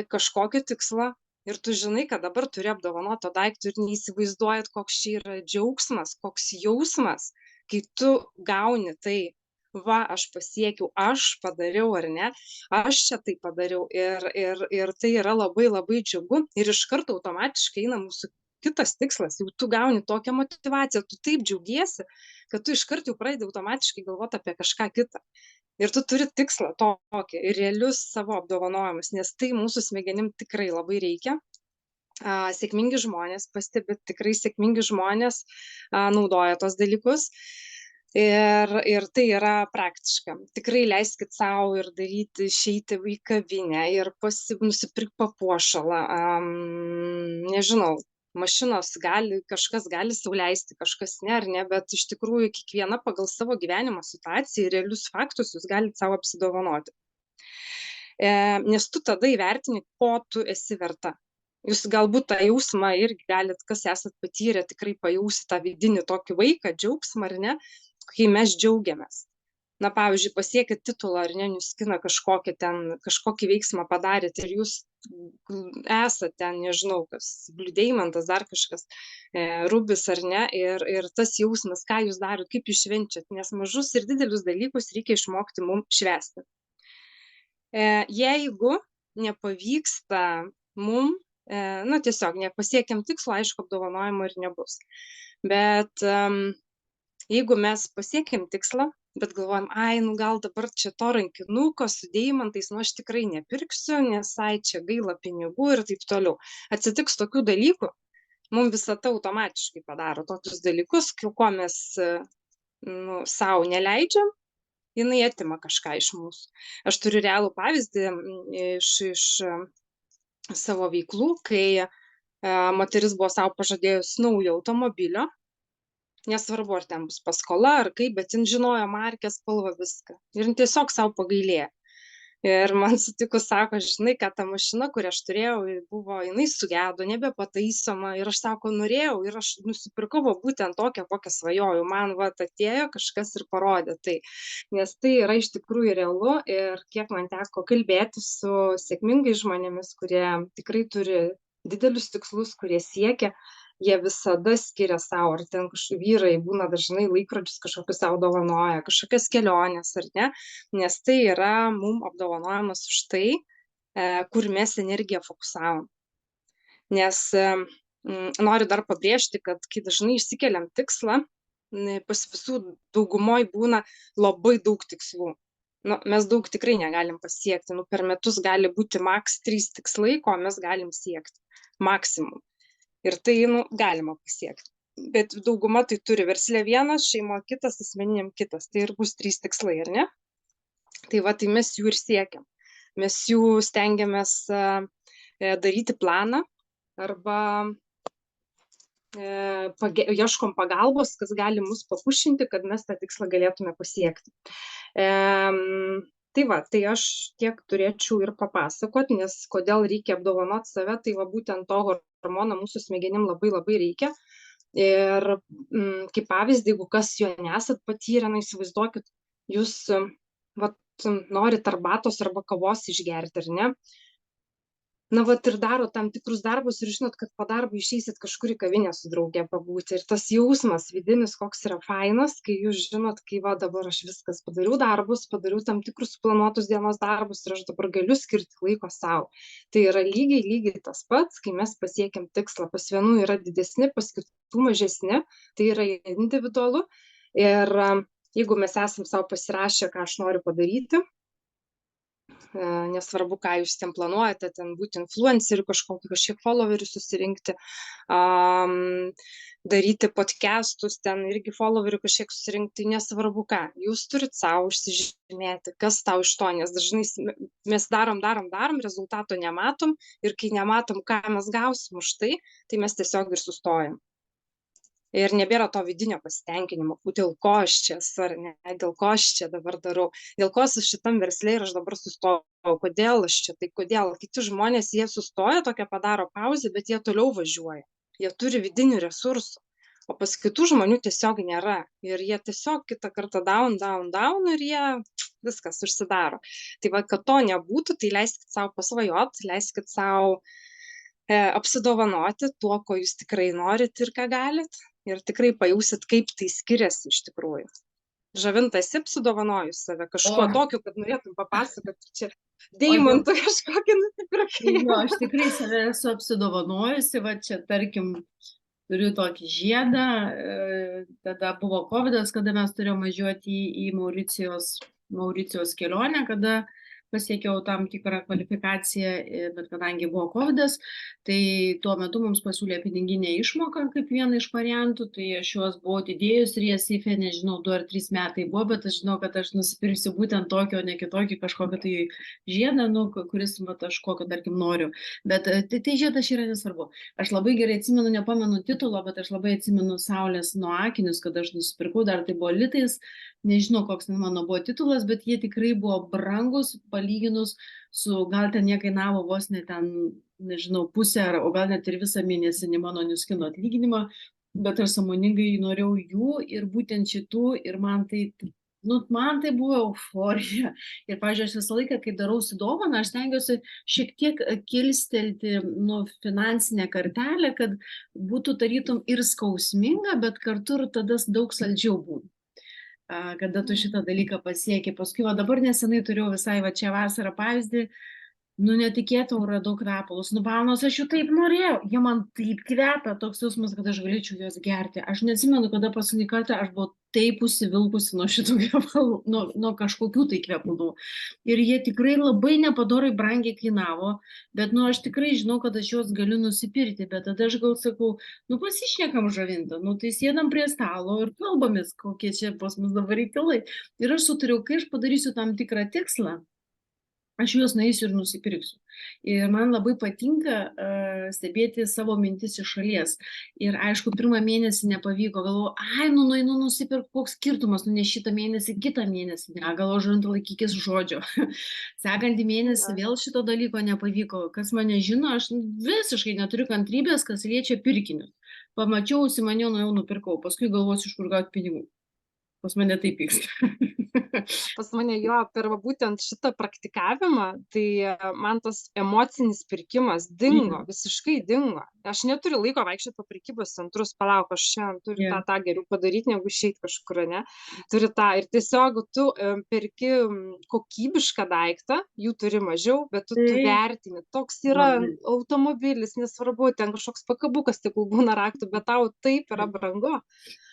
kažkokio tikslo ir tu žinai, kad dabar turi apdovanoto daiktų ir neįsivaizduojat, koks čia yra džiaugsmas, koks jausmas, kai tu gauni tai, va, aš pasiekiau, aš padariau, ar ne, aš čia tai padariau ir tai yra labai labai džiugu ir iš karto automatiškai eina mūsų kitas tikslas, jau tu gauni tokią motivaciją, tu taip džiaugiesi, kad tu iškart jau pradedi automatiškai galvoti apie kažką kitą. Ir tu turi tikslą tokį ir realius savo apdovanojimus, nes tai mūsų smegenim tikrai labai reikia. Sėkmingi žmonės, pastebit, tikrai sėkmingi žmonės naudoja tos dalykus. Ir tai yra praktiška. Tikrai leiskit savo ir daryti, išeiti į kavinę ir nusipirkti papuošalą. Nežinau, mašinos kažkas gali sau leisti, kažkas ne, ar ne, bet iš tikrųjų kiekviena pagal savo gyvenimo situaciją ir realius faktus jūs galite savo apsidovanoti. Nes tu tada įvertini, ko tu esi verta. Jūs galbūt tą jausmą irgi galit, kas esat patyrę, tikrai pajausti tą vidinį tokį vaiką, džiaugsmą, ar ne, kai mes džiaugiamės. Pavyzdžiui, pasiekit titulą, ar ne, nuskina kažkokį veiksmą padarėt ir jūs esat ten, nežinau, kas, Blue Diamondas, dar kažkas, rubis, ar ne, ir tas jausmas, ką jūs darot, kaip jūs švenčiat, nes mažus ir didelius dalykus reikia išmokti mums švęsti. Jeigu nepavyksta mums, tiesiog nepasiekiam tikslo, aišku, apdovanojimo ir nebus. Bet jeigu mes pasiekėm tikslą, bet galvojam, gal dabar čia to rankinuko su deimantais, aš tikrai nepirksiu, nes čia gaila pinigų ir taip toliau. Atsitiks tokių dalykų, mums visata automatiškai padaro tokius dalykus, ko mes savo neleidžiam, jinai atima kažką iš mūsų. Aš turiu realų pavyzdį iš savo veiklų, kai moteris buvo savo pažadėjus naujo automobilio, nesvarbu, ar ten bus paskola, ar kaip, bet jin žinojo markę, spalvą, viską. Ir tiesiog savo pagailėjo. Ir man sutikus, sako, žinai, kad ta mašina, kurią aš turėjau, jinai sugedo, nebepataisoma. Ir aš norėjau, ir aš nusipirkau būtent tokią, kokią svajojau. Man atėjo kažkas ir parodė tai. Nes tai yra iš tikrųjų realu ir kiek man teko kalbėti su sėkmingais žmonėmis, kurie tikrai turi didelius tikslus, kurie siekia, jie visada skiria savo, ar ten vyrai būna dažnai laikrodžius kažkokius savo dovanoja, kažkokias kelionės, ar ne, nes tai yra mums apdovanojimas už tai, kur mes energiją fokusavom. Nes noriu dar pabrėžti, kad kai dažnai išsikeliam tikslą, pas visų daugumoj būna labai daug tikslų. Mes daug tikrai negalim pasiekti, per metus gali būti maks 3 tikslai, ko mes galim siekti, maksimum. Ir tai, galima pasiekti. Bet dauguma tai turi versle vienas, šeimo kitas, asmeniniam kitas. Tai ir bus 3 tikslai, ar ne? Tai mes jų ir siekiam. Mes jų stengiamės daryti planą arba ieškom pagalbos, kas gali mus papušinti, kad mes tą tikslą galėtume pasiekti. Tai va, tai aš tiek turėčiau ir papasakot, nes kodėl reikia apdovanot save, tai va būtent to hormono mūsų smegenim labai labai reikia. Ir kaip pavyzdį, jeigu kas jo nesat patyrę, na įsivaizduokit, jūs vat norit arbatos arba kavos išgerti, ar ne? Na vat ir darot tam tikrus darbus ir žinot, kad po darbo išeisit kažkur į kavinę su drauge pabūti. Ir tas jausmas vidinis, koks yra fainas, kai jūs žinot, kai va dabar aš viskas padariau darbus, padariau tam tikrus suplanuotus dienos darbus ir aš dabar galiu skirti laiko sau. Tai yra lygiai tas pats, kai mes pasiekiam tikslą. Pas vienų yra didesni, pas kitų mažesni, tai yra individualu. Ir jeigu mes esam sau pasirašę, ką aš noriu padaryti, nesvarbu, ką jūs ten planuojate, ten būti influenceriu, kažkiek followerių susirinkti, daryti podcastus, ten irgi followerių kažkiek susirinkti, nesvarbu ką. Jūs turit savo užsižymėti, kas tau iš to, nes dažnai mes darom, rezultato nematom ir kai nematom, ką mes gausim už tai, tai mes tiesiog ir sustojam. Ir nebėra to vidinio pasitenkinimo, dėl ko aš čia esu, ar ne, dėl ko aš čia dabar darau, dėl ko esu šitam versle ir aš dabar sustojau, kodėl aš čia, tai kodėl. Kiti žmonės, jie sustoja, tokią padaro pauzę, bet jie toliau važiuoja, jie turi vidinių resursų, o pas kitų žmonių tiesiog nėra. Ir jie tiesiog kitą kartą down ir jie viskas užsidaro. Tai va, kad to nebūtų, tai leiskit savo pasvajot, leiskit savo apsidovanoti tuo, ko jūs tikrai norit ir ką galit. Ir tikrai pajausit, kaip tai skiriasi iš tikrųjų. Žavintas apsidovanojus save kažkuo tokiu, kad norėtum papasakoti, čia deimantų kažkokį nusipirkai. Jo, aš tikrai save esu apsidovanojusi, va čia tarkim turiu tokį žiedą, tada buvo COVID, kada mes turėjome važiuoti į Mauricijos kelionę, kada pasiekiau tam tikrą kvalifikaciją, bet kadangi buvo COVID, tai tuo metu mums pasiūlė piniginę išmoką kaip vieną iš variantų, tai aš juos buvau atidėjus ir jie seife, nežinau, 2 ar 3 metai buvo, bet aš žinau, kad aš nusipirksiu būtent tokio, ne kitokį kažkokį tai žiedą, kuris, aš kokio, tarkim, noriu. Bet tai žiedas yra nesvarbu. Aš labai gerai atsimenu, nepamenu titulo, bet aš labai atsimenu Saulės nuo akinius, kad aš nusipirkau, dar tai buvo litais. Nežinau, koks mano buvo titulas, bet jie tikrai buvo brangus, palyginus su, gal ten jie kainavo vos ne ten, nežinau, pusę, o gal net ir visą mėnesinį mano nuskino atlyginimą, bet aš sąmoningai norėjau jų ir būtent šitų ir man tai buvo euforija. Ir, pavyzdžiui, aš visą laiką, kai darausi dovaną, aš stengiuosi šiek tiek kilstelti finansinę kartelę, kad būtų tarytum ir skausminga, bet kartu ir tada daug saldžiau būtų. Kada tu šitą dalyką pasieki. Paskui, va dabar nesenai turėjau visai va čia vasarą pavyzdį, netikėtau radau kvepalus, nubalnos, aš jų taip norėjau, jie man taip kvepia, toks jausmas, kad aš galėčiau juos gerti. Aš neatsimenu, kada paskutinį kartą aš buvau taip užsivilkusi nuo šitų kvepalų, nuo kažkokių tai kvepalų. Ir jie tikrai labai nepadorai brangiai kainavo, bet aš tikrai žinau, kad aš juos galiu nusipirkti, bet tada aš gal sakau, pasišnekam Žavinta, tai sėdam prie stalo ir kalbamės, kokie čia pas mus dabar reikalai. Ir aš sutariau, kai aš padarysiu tam tikrą tikslą, aš juos nueisiu ir nusipirksiu. Ir man labai patinka stebėti savo mintis iš šalies. Ir aišku, pirmą mėnesį nepavyko, galvoju, nueinu nusipirk, koks skirtumas, ne šitą mėnesį, kitą mėnesį, galvoju, Žavinta, laikykis žodžio. Sekantį mėnesį vėl šito dalyko nepavyko. Kas mane žino, aš visiškai neturiu kantrybės, kas liečia pirkinius. Pamačiau, užsimaniau, nuėjau, nupirkau, paskui galvosiu, iš kur gauti pinigų. Pas mane taip vyksta. Pas mane jo, per būtent šitą praktikavimą, tai man tas emocinis pirkimas dingo, visiškai dingo. Aš neturiu laiko vaikščioti po prekybos centrus, palauk, aš šiandien turiu tą geriau padaryti, negu išeiti kažkur, ne? Turiu tą. Ir tiesiog tu perki kokybišką daiktą, jų turi mažiau, bet tu vertini. Toks yra automobilis, nesvarbu, ten kažkoks pakabukas, tik būna raktų, bet tau taip yra brangu.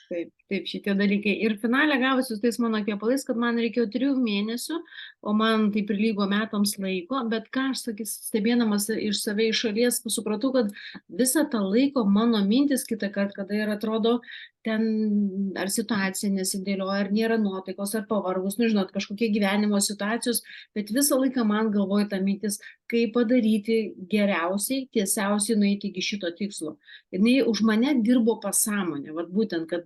Taip, šitie dalykai. Ir finale gavosi su tais mano kvepalais, kad man reikėjo 3 mėnesių, o man tai prilygo metams laiko, bet ką aš stebėdamas iš save iš šalies, supratau, kad visą tą laiko mano mintis kitą kartą, kada ir atrodo, ten ar situacija nesidėlioja, ar nėra nuotaikos, ar pavargus, žinot, kažkokie gyvenimo situacijos, bet visą laiką man galvoja ta mintis, kaip padaryti geriausiai, tiesiausiai nueiti iki šito tikslo. Ir už mane dirbo pasąmonė, vat būtent, kad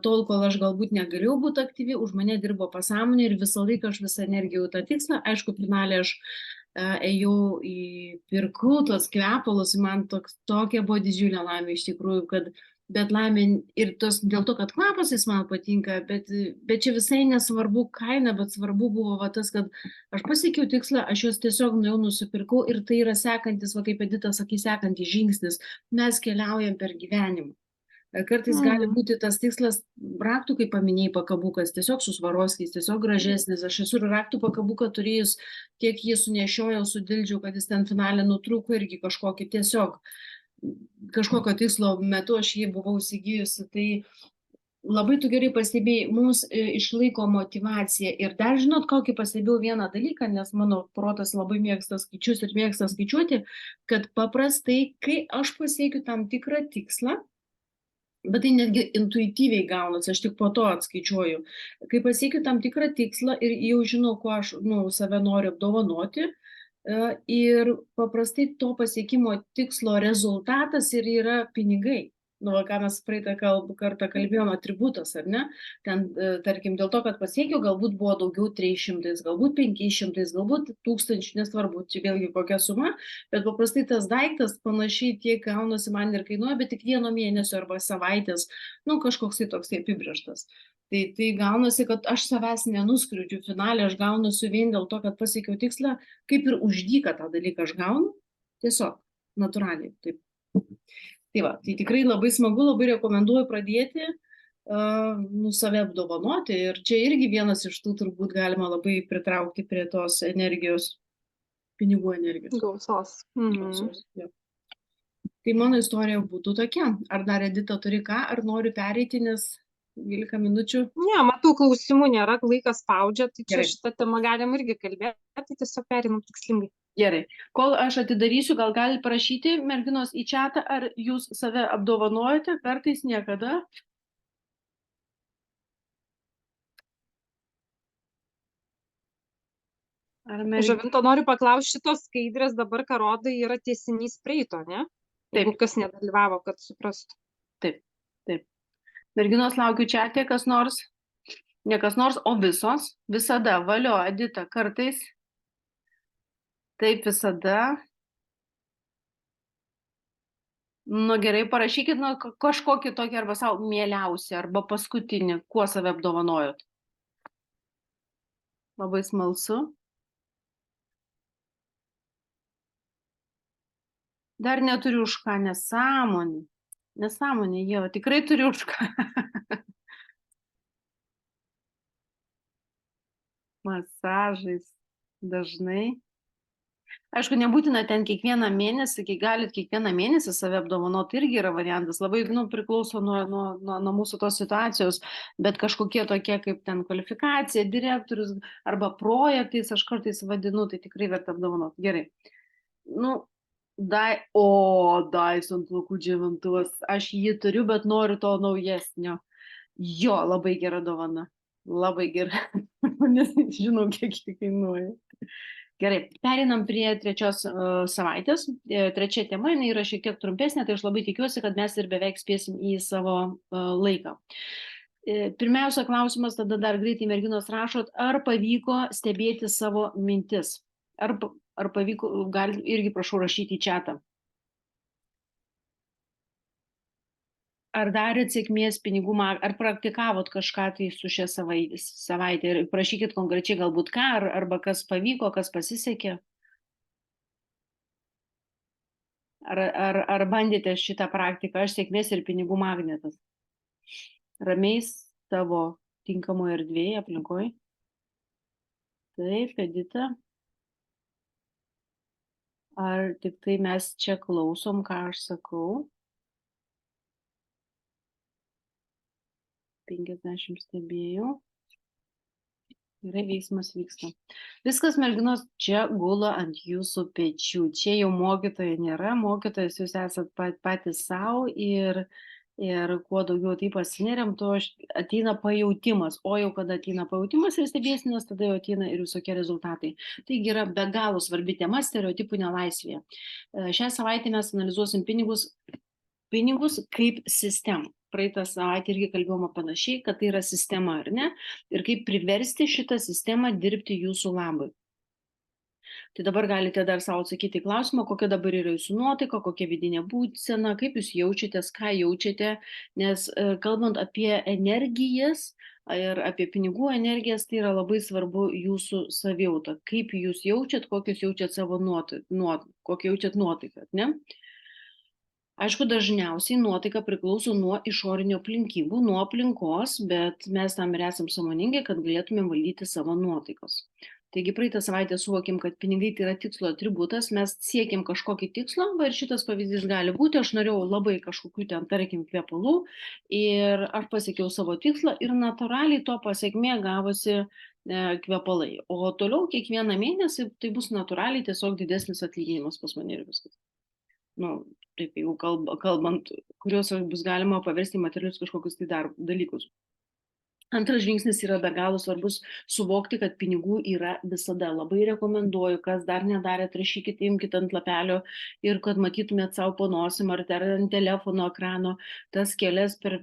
tol, kol aš galbūt negalėjau būti aktyvi, už mane dirbo pasąmonė ir visą laiką aš visą energiją tą tikslą. Aišku, finale aš ėjau pirkau tos kvepalus, man tokia buvo didžiulė laimė iš tikrųjų, bet laimė ir dėl to, kad kvapas jis man patinka, bet čia visai nesvarbu kaina, bet svarbu buvo tas, kad aš pasiekiau tikslą, aš juos tiesiog jau nusipirkau ir tai yra sekantis, kaip Edita sakė, sekantis žingsnis, mes keliaujam per gyvenimą. Kartais gali būti tas tikslas raktų, kaip paminėjai, pakabukas, tiesiog su Svarovskiais, tiesiog gražesnis. Aš esu raktų pakabuką turėjus, tiek jį sunešiojau, sudildžiau, kad jis ten finalė nutrūko irgi kažkokį tiesiog kažkokio tikslo metu aš jį buvau įsigijusi. Tai labai tu gerai pastebėjai, mums išlaiko motivaciją. Ir dar žinot, kokį pastebėjau vieną dalyką, nes mano protas labai mėgsta skaičius ir mėgsta skaičiuoti, kad paprastai, kai aš pasiekiu tam tikrą tikslą, bet tai netgi intuityviai gaunasi, aš tik po to atskaičiuoju. Kai pasiekiu tam tikrą tikslą ir jau žinau, kuo aš save noriu apdovanoti, ir paprastai to pasiekimo tikslo rezultatas ir yra pinigai. Ką mes praeitą kartą kalbėjom, atributas, ar ne? Ten, tarkim, dėl to, kad pasiekiau, galbūt buvo daugiau 300, galbūt 500, galbūt 1000, nesvarbu, čia vėlgi kokia suma, bet paprastai tas daiktas panašiai tiek gaunasi man ir kainuoja, bet tik vieno mėnesio arba savaitės, kažkoks toks apibrėžtas. Tai gaunasi, kad aš savęs nenuskriudžiu finalę, aš gaunasiu vien dėl to, kad pasiekiau tikslą, kaip ir už dyką tą dalyką aš gaunu, tiesiog natūraliai. Taip. Tai tikrai labai smagu, labai rekomenduoju pradėti save apdovanoti ir čia irgi vienas iš tų turbūt galima labai pritraukti prie tos energijos, pinigų energijos. Gausos. Gausos, jo. Tai mano istorija būtų tokia. Ar dar Edita turi ką, ar noriu pereiti, nes 12 minučių? Ne, matau, klausimų nėra, laikas spaudžia, tai čia Gerai. šitą temą galim irgi kalbėti, tai tiesiog perinam tikslingai. Gerai. Kol aš atidarysiu, gal gali parašyti merginos į čatą, ar jūs save apdovanojate, kartais niekada. Žavinto noriu paklausti, šitos skaidrės dabar, ką rodai, yra tęsinys praeito, ne? Jeigu kas nedalyvavo, kad suprastų. Taip. Merginos laukiu čatė, kas nors, ne kas nors, o visos, visada, valio, Edita, kartais. Taip, visada. Gerai, parašykit kažkokį tokį arba savo mieliausią, arba paskutinį, kuo save apdovanojot. Labai smalsu. Dar neturiu už ką, nesąmonė. Nesąmonė, Ieva, tikrai turiu už ką. Masažais dažnai. Aišku, nebūtina ten kiekvieną mėnesį, kai galit kiekvieną mėnesį save apdovanoti, irgi yra variantas. Labai priklauso nuo mūsų tos situacijos, bet kažkokie tokie kaip ten kvalifikacija, direktorius arba projektais, aš kartais vadinu, tai tikrai verta apdovanoti. Gerai. Dyson plaukų džiovintuvas. Aš jį turiu, bet noriu to naujesnio. Jo, labai gera dovana. Labai gera. Nes žinau, kiek jį kainuoja. Gerai, perinam prie trečios savaitės. Trečia tema, jinai yra šiek tiek trumpesnė, tai aš labai tikiuosi, kad mes ir beveik spėsim į savo laiką. Pirmiausia klausimas, tada dar greitai merginos rašot, ar pavyko stebėti savo mintis? Ar pavyko, irgi prašau rašyti į čatą. Ar darėt sėkmės pinigų, ar praktikavot kažką tai su šią savaitę ir prašykit konkrečiai galbūt ką, arba kas pavyko, kas pasisekė. Ar bandėte šitą praktiką, aš sėkmės ir pinigų magnetas. Ramiai savo tinkamoje erdvėje, aplinkoje. Taip, Edita. Ar tik tai mes čia klausom, ką aš sakau? 50 stebėjau. Gerai, veiksmas vyksta. Viskas, merginos, čia gula ant jūsų pečių. Čia jau mokytojo nėra, mokytojas jūs esat patys savo ir kuo daugiau tai pasineriam, to ateina pajautimas. O jau kada ateina pajautimas ir stebėsinas, tada jau ateina ir visokie rezultatai. Taigi yra be galo svarbi tema stereotipų nelaisvėje. Šią savaitę mes analizuosim pinigus kaip sistemą. praeitą savaitę irgi kalbėjom panašiai, kad tai yra sistema, ar ne? Ir kaip priversti šitą sistemą dirbti jūsų labui. Tai dabar galite dar savo atsakyti į klausimą, kokia dabar yra jūsų nuotaika, kokia vidinė būsena, kaip jūs jaučiatės, ką jaučiate, nes kalbant apie energijas ir apie pinigų energijas, tai yra labai svarbu jūsų savijauta, kaip jūs jaučiat, kokius jaučiat savo kokią jaučiat nuotaiką, ne? Aišku, dažniausiai nuotaika priklauso nuo išorinių aplinkybių, nuo aplinkos, bet mes tam ir esam sąmoningi, kad galėtume valdyti savo nuotaikos. Taigi praeitą savaitę suvokim, kad pinigai tai yra tikslo atributas, mes siekiam kažkokį tikslą, va ir šitas pavyzdys gali būti, aš norėjau labai kažkokių ten, tarkim, kvepalų ir aš pasiekiau savo tikslą ir natūraliai to pasiekmė gavosi kvepalai. O toliau kiekvieną mėnesį tai bus natūraliai tiesiog didesnis atlyginimas pas mane ir viskas. Nu, taip, jeigu kalbant, kuriuos bus galima paversti į materialius kažkokius tai dalykus. Antras žingsnis yra be galo svarbus suvokti, kad pinigų yra visada. Labai rekomenduoju, kas dar nedarėt, rašykit, imkite ant lapelio ir kad matytumėt savo po nosim ar ant telefono ekrano tas kelias per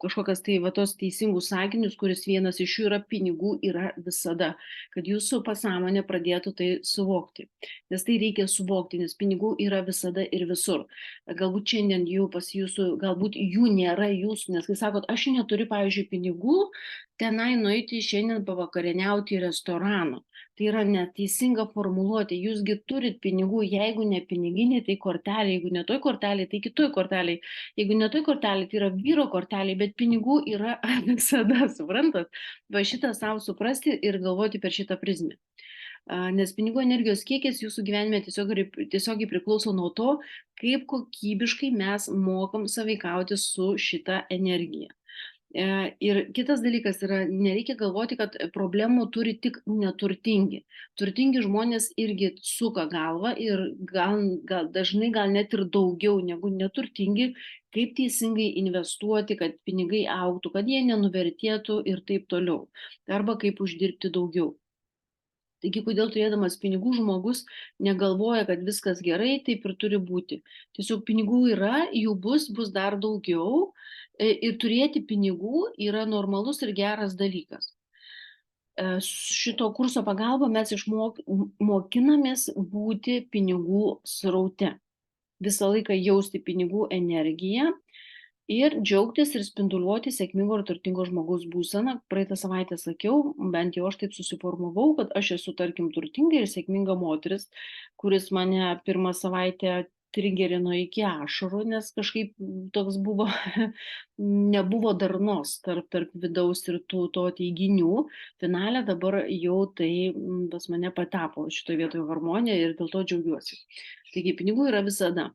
kažkokias tai va tos teisingus sakinius, kuris vienas iš jų yra pinigų yra visada. Kad jūsų pasąmonė pradėtų tai suvokti. Nes tai reikia suvokti, nes pinigų yra visada ir visur. Galbūt šiandien jų pas jūsų, galbūt jų nėra jūsų, nes kai sakot, aš neturiu, pavyzdžiui, pinigų, tenai nueiti šiandien pavakarieniauti į restoraną. Tai yra neteisinga formuluotė. Jūsgi turit pinigų, jeigu ne piniginė, tai kortelė, jeigu ne toj kortelė, tai kitoj kortelė. Jeigu ne toj kortelė, tai yra vyro kortelė, bet pinigų yra visada, suprantat? Va šitą savo suprasti ir galvoti per šitą prizmę. Nes pinigų energijos kiekis jūsų gyvenime tiesiogiai priklauso nuo to, kaip kokybiškai mes mokam sąveikauti su šita energija. Ir kitas dalykas yra, nereikia galvoti, kad problemų turi tik neturtingi. Turtingi žmonės irgi suka galvą ir dažnai gal net ir daugiau negu neturtingi, kaip teisingai investuoti, kad pinigai augtų, kad jie nenuvertėtų ir taip toliau. Arba kaip uždirbti daugiau. Taigi, kodėl turėdamas pinigų žmogus negalvoja, kad viskas gerai, taip ir turi būti. Tiesiog pinigų yra, jų bus dar daugiau ir turėti pinigų yra normalus ir geras dalykas. Šito kurso pagalba mes mokinamės būti pinigų sraute. Visą laiką jausti pinigų energiją ir džiaugtis ir spinduliuoti sėkmingo ir turtingo žmogaus būseną. Praeitą savaitę sakiau, bent jau aš taip susiformavau, kad aš esu, tarkim, turtinga ir sėkminga moteris, kuris mane pirmą savaitę trigerino iki ašarų, nes kažkaip toks buvo, nebuvo darnos tarp vidaus ir to teiginių. Finale dabar jau tai pas mane patapo šitoje vietoje harmonija ir dėl to džiaugiuosi. Taigi pinigų yra visada.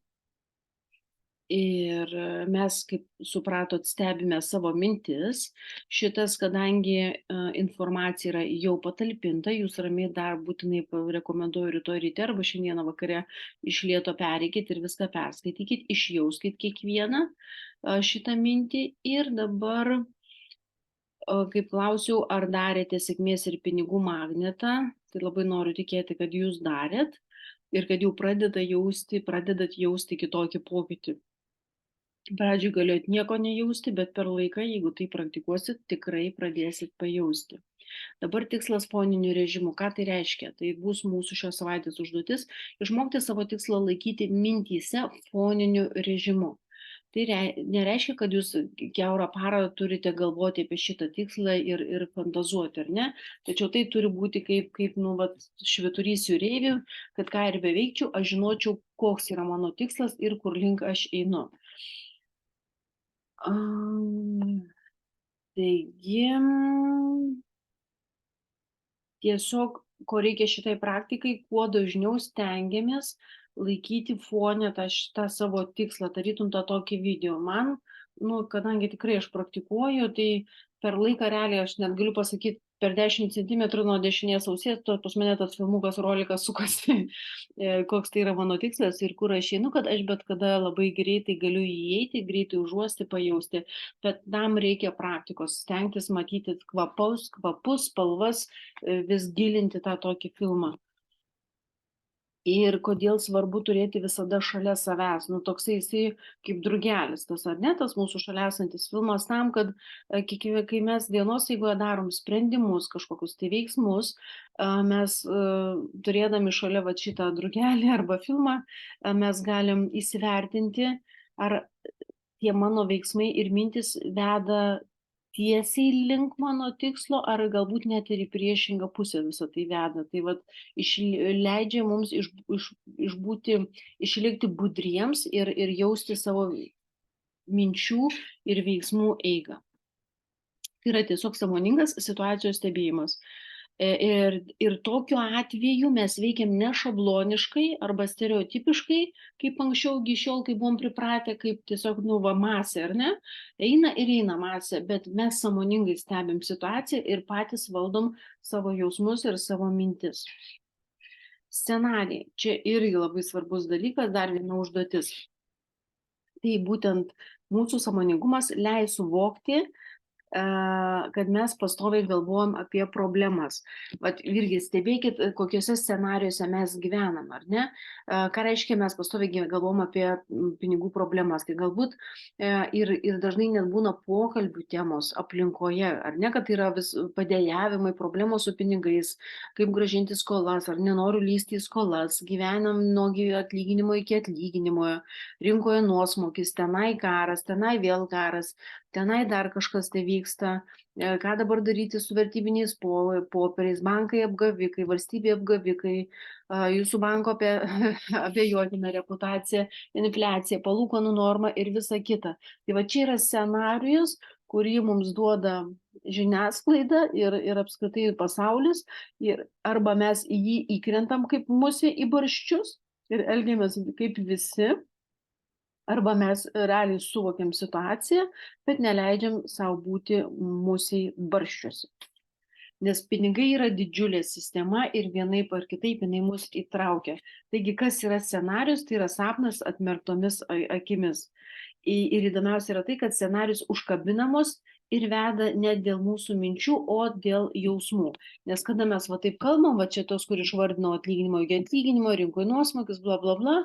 Ir mes, kaip supratot, stebime savo mintis. Šitas, kadangi informacija yra jau patalpinta, jūs ramiai dar būtinai rekomenduoju rytoj ryte arba šiandieną vakare iš lėto pereikit ir viską perskaitykit, išjauskit kiekvieną šitą mintį. Ir dabar, kaip klausiau, ar darėte sėkmės ir pinigų magnetą, tai labai noriu tikėti, kad jūs darėt ir kad jau pradedat jausti kitokį pokytį. Pradžiui galėjot nieko nejausti, bet per laiką, jeigu tai praktikuosit, tikrai pradėsit pajausti. Dabar tikslas foninių režimų. Ką tai reiškia? Tai bus mūsų šios savaitės užduotis išmokti savo tikslą laikyti mintyse foniniu režimu. Tai nereiškia, kad jūs kiaurą parą turite galvoti apie šitą tikslą ir fantazuoti, ar ne? Tačiau tai turi būti kaip švyturys jūreivių, kad ką ir beveikčiau, aš žinočiau, koks yra mano tikslas ir kur link aš einu. Taigi, tiesiog, ko reikia šitai praktikai, kuo dažniau stengiamės laikyti fone tą savo tikslą, tarytum tą tokį video. Man, kadangi tikrai aš praktikuoju, tai per laiką realiai aš net galiu pasakyti, per 10 cm nuo dešinės ausies, pas mane tas filmukas, rolikas sukasi, koks tai yra mano tikslas ir kur aš einu, kad aš bet kada labai greitai galiu įeiti, greitai užuosti, pajausti. Bet tam reikia praktikos, stengtis matyti kvapus, spalvas, vis gilinti tą tokį filmą. Ir kodėl svarbu turėti visada šalia savęs, nu toksai jisai kaip drugelis, tas ar ne, tas mūsų šalia esantis filmas tam, kad kai mes dienos eigoje darom sprendimus, kažkokius tai veiksmus, mes turėdami šalia va šitą drugelį arba filmą, mes galim įsivertinti, ar tie mano veiksmai ir mintis veda tiesiai link mano tikslo, ar galbūt net ir į priešingą pusę visą tai veda. Tai vat leidžia mums išbūti, išlikti budriems ir jausti savo minčių ir veiksmų eigą. Tai yra tiesiog sąmoningas situacijos stebėjimas. Ir tokiu atveju mes veikiam ne šabloniškai arba stereotipiškai, kaip anksčiau iki šiol, kai buvom pripratę, kaip tiesiog masė, ar ne? Eina masė, bet mes sąmoningai stebim situaciją ir patys valdom savo jausmus ir savo mintis. Scenarijai. Čia irgi labai svarbus dalykas, dar viena užduotis. Tai būtent mūsų sąmoningumas leis suvokti, kad mes pastoviai galvojam apie problemas. Vat irgi stebėkit, kokiuose scenarijuose mes gyvenam, ar ne? Ką reiškia, mes pastoviai galvojam apie pinigų problemas. Tai galbūt ir dažnai net būna pokalbių temos aplinkoje, ar ne, kad tai yra vis padėjavimai, problemos su pinigais, kaip grąžinti skolas, ar nenoriu lysti į skolas, gyvenam nuo atlyginimo iki atlyginimo, rinkoje nuosmukis, tenai karas, tenai vėl karas, tenai dar kažkas tai vyksta, ką dabar daryti su vertybiniais popieriais, bankai apgavikai, valstybė apgavikai, jūsų banko abejotina reputacija, infliacija, palūkanų norma ir visa kita. Tai va čia yra scenarijus, kurį mums duoda žiniasklaida ir apskritai pasaulis, ir arba mes į jį įkrentam kaip musė į barščius ir elgiamės kaip visi, arba mes realiai suvokiam situaciją, bet neleidžiam savo būti musiai barščiuose. Nes pinigai yra didžiulė sistema ir vienaip ar kitaip jinai mus įtraukia. Taigi, kas yra scenarius, tai yra sapnas atmerktomis akimis. Ir įdomiausia yra tai, kad scenarius užkabinamos ir veda ne dėl mūsų minčių, o dėl jausmų. Nes kada mes va taip kalbam, va čia tos, kur išvardinau atlyginimo iki atlyginimo, rinkoje nuosmukis, bla bla bla,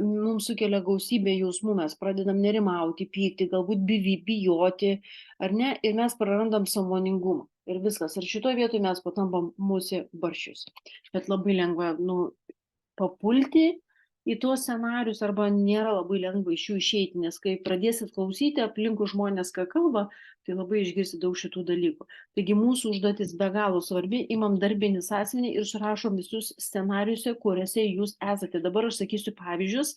mums sukelia gausybę jausmų, mes pradedam nerimauti, pykti, galbūt bijoti, ar ne, ir mes prarandam sąmoningumą. Ir viskas. Ir šitoje vietoje mes patampam musė barščius. Bet labai lengva papulti į tuos scenarius arba nėra labai lengva iš jų išeiti, nes kai pradėsit klausyti aplinkui žmonės, ką kalba, tai labai išgirsit daug šitų dalykų. Taigi mūsų užduotis be galo svarbi, imam darbinį sąsiuvinį ir surašom visus scenarijuose, kuriuose jūs esate. Dabar aš sakysiu pavyzdžius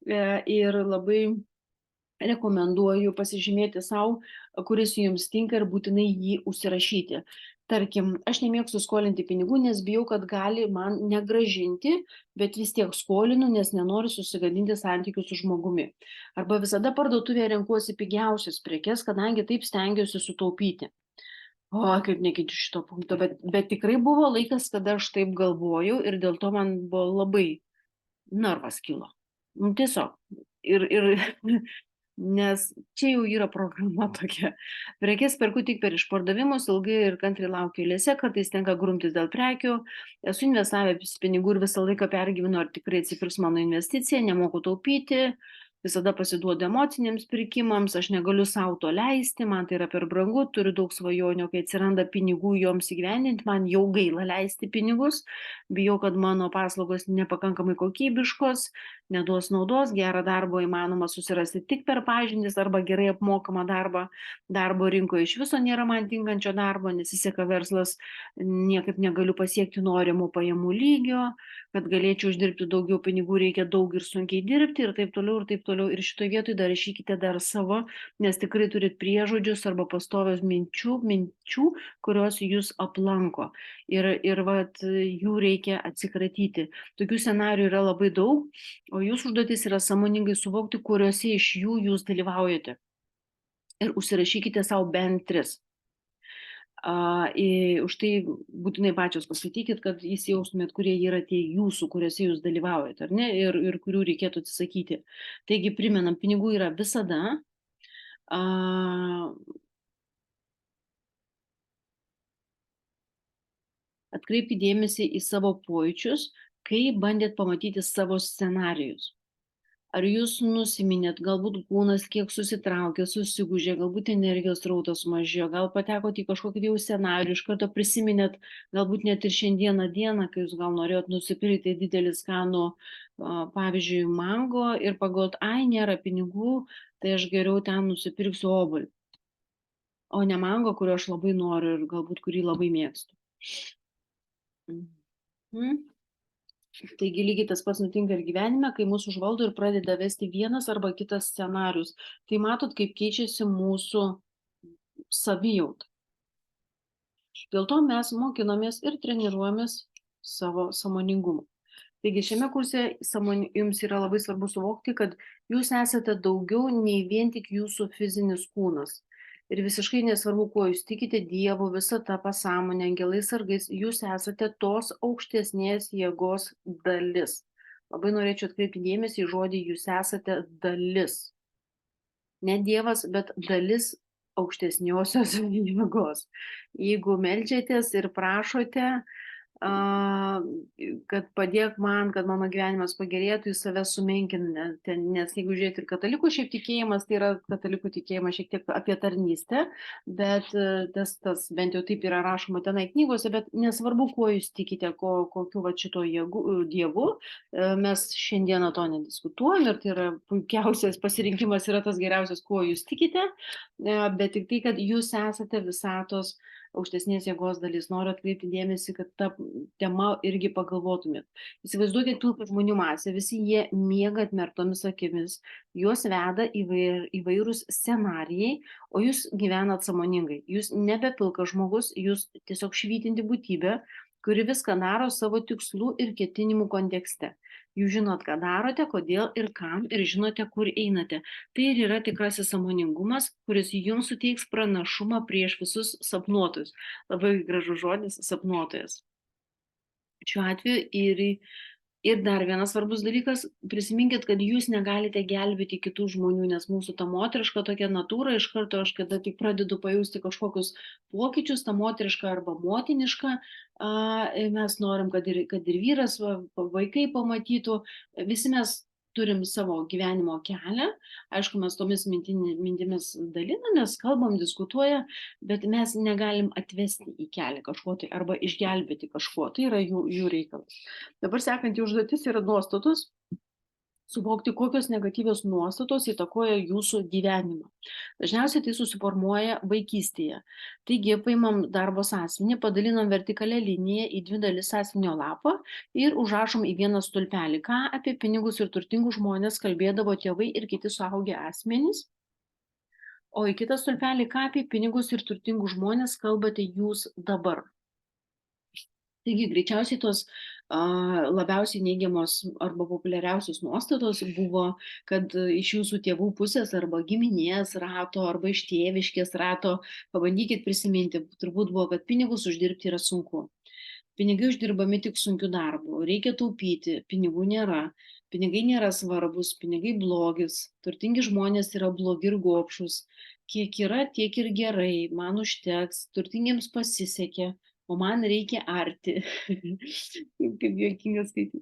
ir labai rekomenduoju pasižymėti savo, kuris jums tinka ir būtinai jį užsirašyti. Tarkim, aš nemėgstu skolinti pinigų, nes bijau, kad gali man negrąžinti, bet vis tiek skolinu, nes nenoriu susigadinti santykių su žmogumi. Arba visada parduotuvėje renkuosi pigiausias prekes, kadangi taip stengiuosi sutaupyti. O, kaip nekenčiu šito punkto, bet tikrai buvo laikas, kada aš taip galvojau ir dėl to man buvo labai nervas kilo. Tiesiog. Ir nes čia jau yra programa tokia. Prekes perku tik per išpardavimus, ilgai ir kantriai laukiu eilėse, kartais tenka grumtis dėl prekių, esu investavęs pinigų ir visą laiką pergyvenu, ar tikrai atsipirks mano investicija, nemoku taupyti, visada pasiduodu emociniams pirkimams, aš negaliu savo to leisti, man tai yra per brangu, turiu daug svajonių, kai atsiranda pinigų joms įgyvendinti, man jau gaila leisti pinigus, bijau, kad mano paslaugos nepakankamai kokybiškos, neduos naudos, gerą darbą įmanoma susirasti tik per pažintis arba gerai apmokamą darbą. Darbo rinkoje iš viso nėra man tinkančio darbo, nesiseka verslas, niekaip negaliu pasiekti norimų pajamų lygio, kad galėčiau uždirbti daugiau pinigų, reikia daug ir sunkiai dirbti ir taip toliau, ir taip toliau. Ir šitoje vietoje dar rašykite dar savo, nes tikrai turit priežodžius arba pastovios minčių, kurios jūs aplanko. Ir vat, jų reikia atsikratyti. Tokių scenarijų yra labai daug, o jūsų užduotis yra sąmoningai suvokti, kuriuose iš jų jūs dalyvaujate. Ir užsirašykite savo bent 3. Už tai būtinai pačios paskaitykit, kad įsijaustumėt, kurie yra tie jūsų, kuriuose jūs dalyvaujate, ar ne, ir kurių reikėtų atsisakyti. Taigi, primenam, pinigų yra visada. Atkreipkite dėmesį į savo pojūčius, kaip bandėt pamatyti savo scenarijus? Ar jūs nusiminėt, galbūt kūnas kiek susitraukė, susigūžė, galbūt energijos srautas mažėjo, gal patekot į kažkokį jau scenarijų, iš karto prisiminėt, galbūt net ir šiandieną dieną, kai jūs gal norėjot nusipirkti didelį skanų, pavyzdžiui, mango ir pagalvot, ai, nėra pinigų, tai aš geriau ten nusipirksiu obuolį, o ne mango, kurio aš labai noriu ir galbūt kurį labai mėgstu. Mhm. Taigi lygiai tas pats nutinka ir gyvenime, kai mūsų užvaldo ir pradeda vesti vienas arba kitas scenarius. Tai matot, kaip keičiasi mūsų savijauta. Dėl to mes mokinomės ir treniruojamės savo sąmoningumą. Taigi šiame kurse jums yra labai svarbu suvokti, kad jūs esate daugiau nei vien tik jūsų fizinis kūnas. Ir visiškai nesvarbu, kuo jūs tikite, Dievu, visata, pasąmonė, angelai, sargais, jūs esate tos aukštesnės jėgos dalis. Labai norėčiau atkreipti dėmesį į žodį, jūs esate dalis. Ne Dievas, bet dalis aukštesniosios jėgos. Jeigu meldžiatės ir prašote, kad padėk man, kad mano gyvenimas pagerėtų, jūs save sumenkinate, nes jeigu žiūrėti ir katalikų šiaip tikėjimas, tai yra katalikų tikėjimas šiek tiek apie tarnystę, bet tas bent jau taip yra rašoma tenai knygose, bet nesvarbu, kuo jūs tikite, kokiu va šito dievu, mes šiandieną to nediskutuojam ir tai yra puikiausias pasirinkimas yra tas geriausias, kuo jūs tikite, bet tik tai, kad jūs esate visatos aukštesnės jėgos dalis. Noriu atkreipti dėmesį, kad tą temą irgi pagalvotumėt. Įsivaizduokit pilką žmonių masę, visi jie miega atmerktomis akimis, juos veda įvairūs scenarijai, o jūs gyvenat sąmoningai. Jūs nebe pilkas žmogus, jūs tiesiog švytinti būtybė, kuri viską daro savo tikslų ir ketinimų kontekste. Jūs žinot, ką darote, kodėl ir kam, ir žinote, kur einate. Tai ir yra tikrasis sąmoningumas, kuris jums suteiks pranašumą prieš visus sapnuotojus. Labai gražus žodis - sapnuotojas. Šiuo atveju ir dar vienas svarbus dalykas, prisiminkit, kad jūs negalite gelbėti kitų žmonių, nes mūsų ta moteriška tokia natūra, iš karto aš kada tik pradedu pajusti kažkokius pokyčius, ta moteriška arba motiniška, mes norim, kad ir vyras, vaikai pamatytų, visi mes turim savo gyvenimo kelią, aišku, mes tomis mintimis dalinamės, kalbam, diskutuoja, bet mes negalim atvesti į kelią kažko tai arba išgelbėti kažko, tai yra jų reikalas. Dabar sekanti užduotis yra nuostatos, suvokti, kokios negatyvios nuostatos įtakoja jūsų gyvenimą. Dažniausiai tai susiformuoja vaikystėje. Taigi paimam darbo sąsiuvinį, padalinam vertikalią liniją į dvi dalis sąsiuvinio lapą ir užrašom į vieną stulpelį, ką apie pinigus ir turtingus žmonės kalbėdavo tėvai ir kiti suaugę asmenys. O į kitą stulpelį, ką apie pinigus ir turtingus žmonės kalbate jūs dabar. Taigi greičiausiai tos labiausiai neigiamos arba populiariausios nuostatos buvo, kad iš jūsų tėvų pusės arba giminės rato, arba iš tėviškės rato, pabandykit prisiminti, turbūt buvo, kad pinigus uždirbti yra sunku. Pinigai uždirbami tik sunkiu darbu, reikia taupyti, pinigų nėra, pinigai nėra svarbus, pinigai blogis, turtingi žmonės yra blogi ir gobšus, kiek yra, tiek ir gerai, man užteks, turtingiems pasisekė, o man reikia arti. Kaip juokinga skaityti.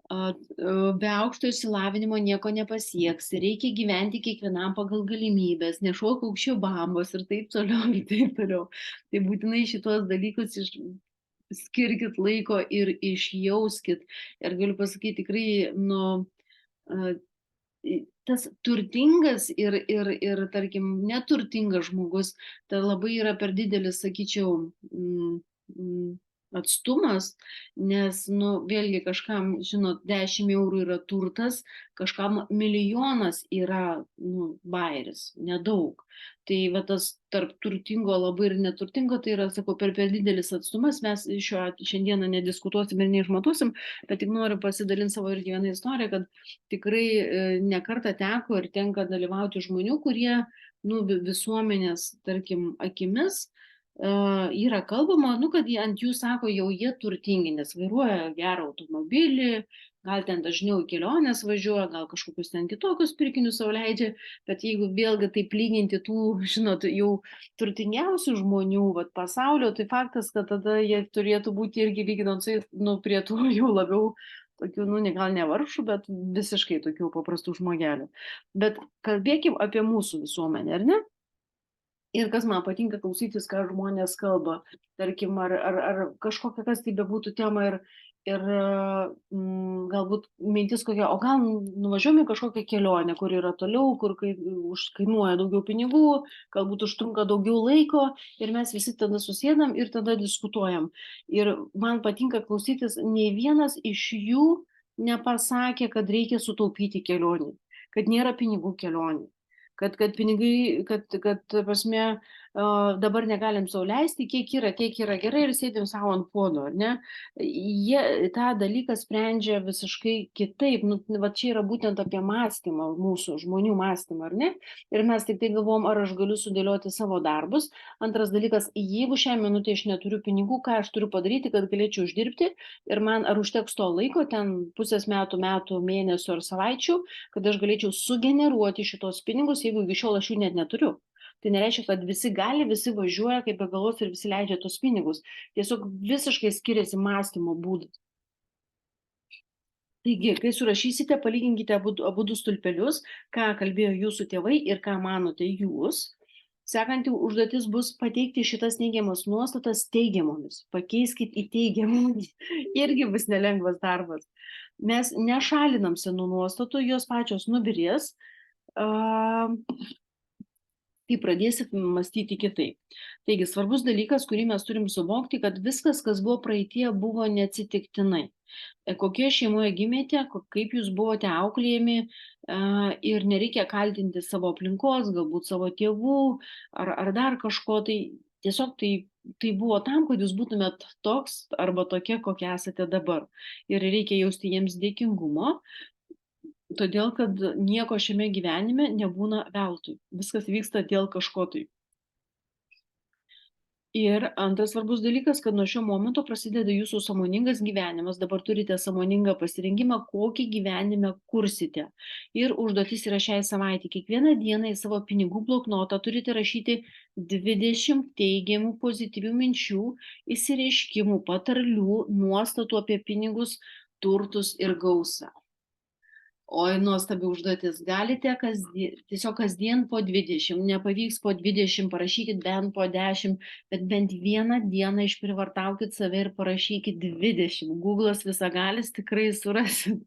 Be aukšto išsilavinimo nieko nepasieks, reikia gyventi kiekvienam pagal galimybės, nešok aukščio bambos ir taip toliau, ir taip toliau. Tai būtinai šitos dalykus skirkit laiko ir išjauskit. Ir galiu pasakyti tikrai, tas turtingas ir tarkim, neturtingas žmogus, tai labai yra per didelis, sakyčiau, atstumas, nes, vėlgi kažkam, žinot, 10 eurų yra turtas, kažkam milijonas yra, bairis, nedaug. Tai va tas tarp turtingo labai ir neturtingo, tai yra, sakau, per didelis atstumas, mes šiandieną nediskutuosim ir neišmatuosim, bet tik noriu pasidalinti savo irgi vieną istoriją, kad tikrai nekartą teko ir tenka dalyvauti žmonių, kurie, visuomenės, tarkim, akimis, yra kalbama, kad ant jų sako, jau jie turtingi, nes vairuoja gerą automobilį, gal ten dažniau į keliones važiuoja, gal kažkokius ten kitokius pirkinius sau leidžia, bet jeigu vėlgi taip lyginti tų, žinot, jau turtingiausių žmonių vat, pasaulio, tai faktas, kad tada jie turėtų būti irgi lyginant su, nu, prie tų jau labiau tokių, nu, gal ne vargšų, bet visiškai tokių paprastų žmogelių. Bet kalbėkim apie mūsų visuomenę, ar ne? Ir kas man patinka klausytis, ką žmonės kalba, tarkim, ar kažkokia, kas tai bebūtų tema ir galbūt mintis kokia, o gal nuvažiuojame į kažkokią kelionę, kur yra toliau, kur kainuoja daugiau pinigų, galbūt užtrunka daugiau laiko ir mes visi tada susėdam ir tada diskutuojam. Ir man patinka klausytis, nei vienas iš jų nepasakė, kad reikia sutaupyti kelionį, kad nėra pinigų kelionį. Kad pinigai, kad prasme, dabar negalim sau leisti, kiek yra gerai ir sėdim savo ant puodo, ar ne? Jie tą dalyką sprendžia visiškai kitaip. Nu, va čia yra būtent apie mąstymą, mūsų žmonių mąstymą, ar ne? Ir mes tik tai galvom, ar aš galiu sudėlioti savo darbus. Antras dalykas, jeigu šią minutę aš neturiu pinigų, ką aš turiu padaryti, kad galėčiau uždirbti ir man ar užteks to laiko, ten pusės metų, mėnesių ar savaičių, kad aš galėčiau sugeneruoti šitos pinigus, jeigu iki šiol aš jų net neturiu. Tai nereiškia, kad visi gali, visi važiuoja kaip be galvos ir visi leidžia tos pinigus. Tiesiog visiškai skiriasi mąstymo būdas. Taigi, kai surašysite, palyginkite abu du stulpelius, ką kalbėjo jūsų tėvai ir ką manote jūs. Sekanti užduotis bus pateikti šitas neigiamas nuostatas teigiamomis. Pakeiskit į teigiamomis. Irgi bus nelengvas darbas. Mes nešalinam senų nuostatų, jos pačios nubirės, tai pradėsit mąstyti kitaip. Taigi, svarbus dalykas, kurį mes turim suvokti, kad viskas, kas buvo praeitie, buvo neatsitiktinai. Kokie šeimoje gimėte, kaip jūs buvote auklėjami ir nereikia kaltinti savo aplinkos, galbūt savo tėvų ar dar kažko, tai tiesiog tai buvo tam, kad jūs būtumėt toks arba tokie, kokie esate dabar. Ir reikia jausti jiems dėkingumo, todėl kad nieko šiame gyvenime nebūna veltui. Viskas vyksta dėl kažko tai. Ir antras svarbus dalykas, kad nuo šio momento prasideda jūsų sąmoningas gyvenimas. Dabar turite sąmoningą pasirinkimą, kokį gyvenime kursite. Ir užduotis yra šiai savaitė. Kiekvieną dieną į savo pinigų bloknotą turite rašyti 20 teigiamų pozityvių minčių, išsireiškimų, patarlių, nuostatų apie pinigus, turtus ir gausą. Oi, nuostabi užduotis. Galite tiesiog kasdien po 20, nepavyks po 20, parašykit bent po 10, bet bent vieną dieną išprivartaukit save ir parašykit 20. Google'as visagalis, tikrai surasit.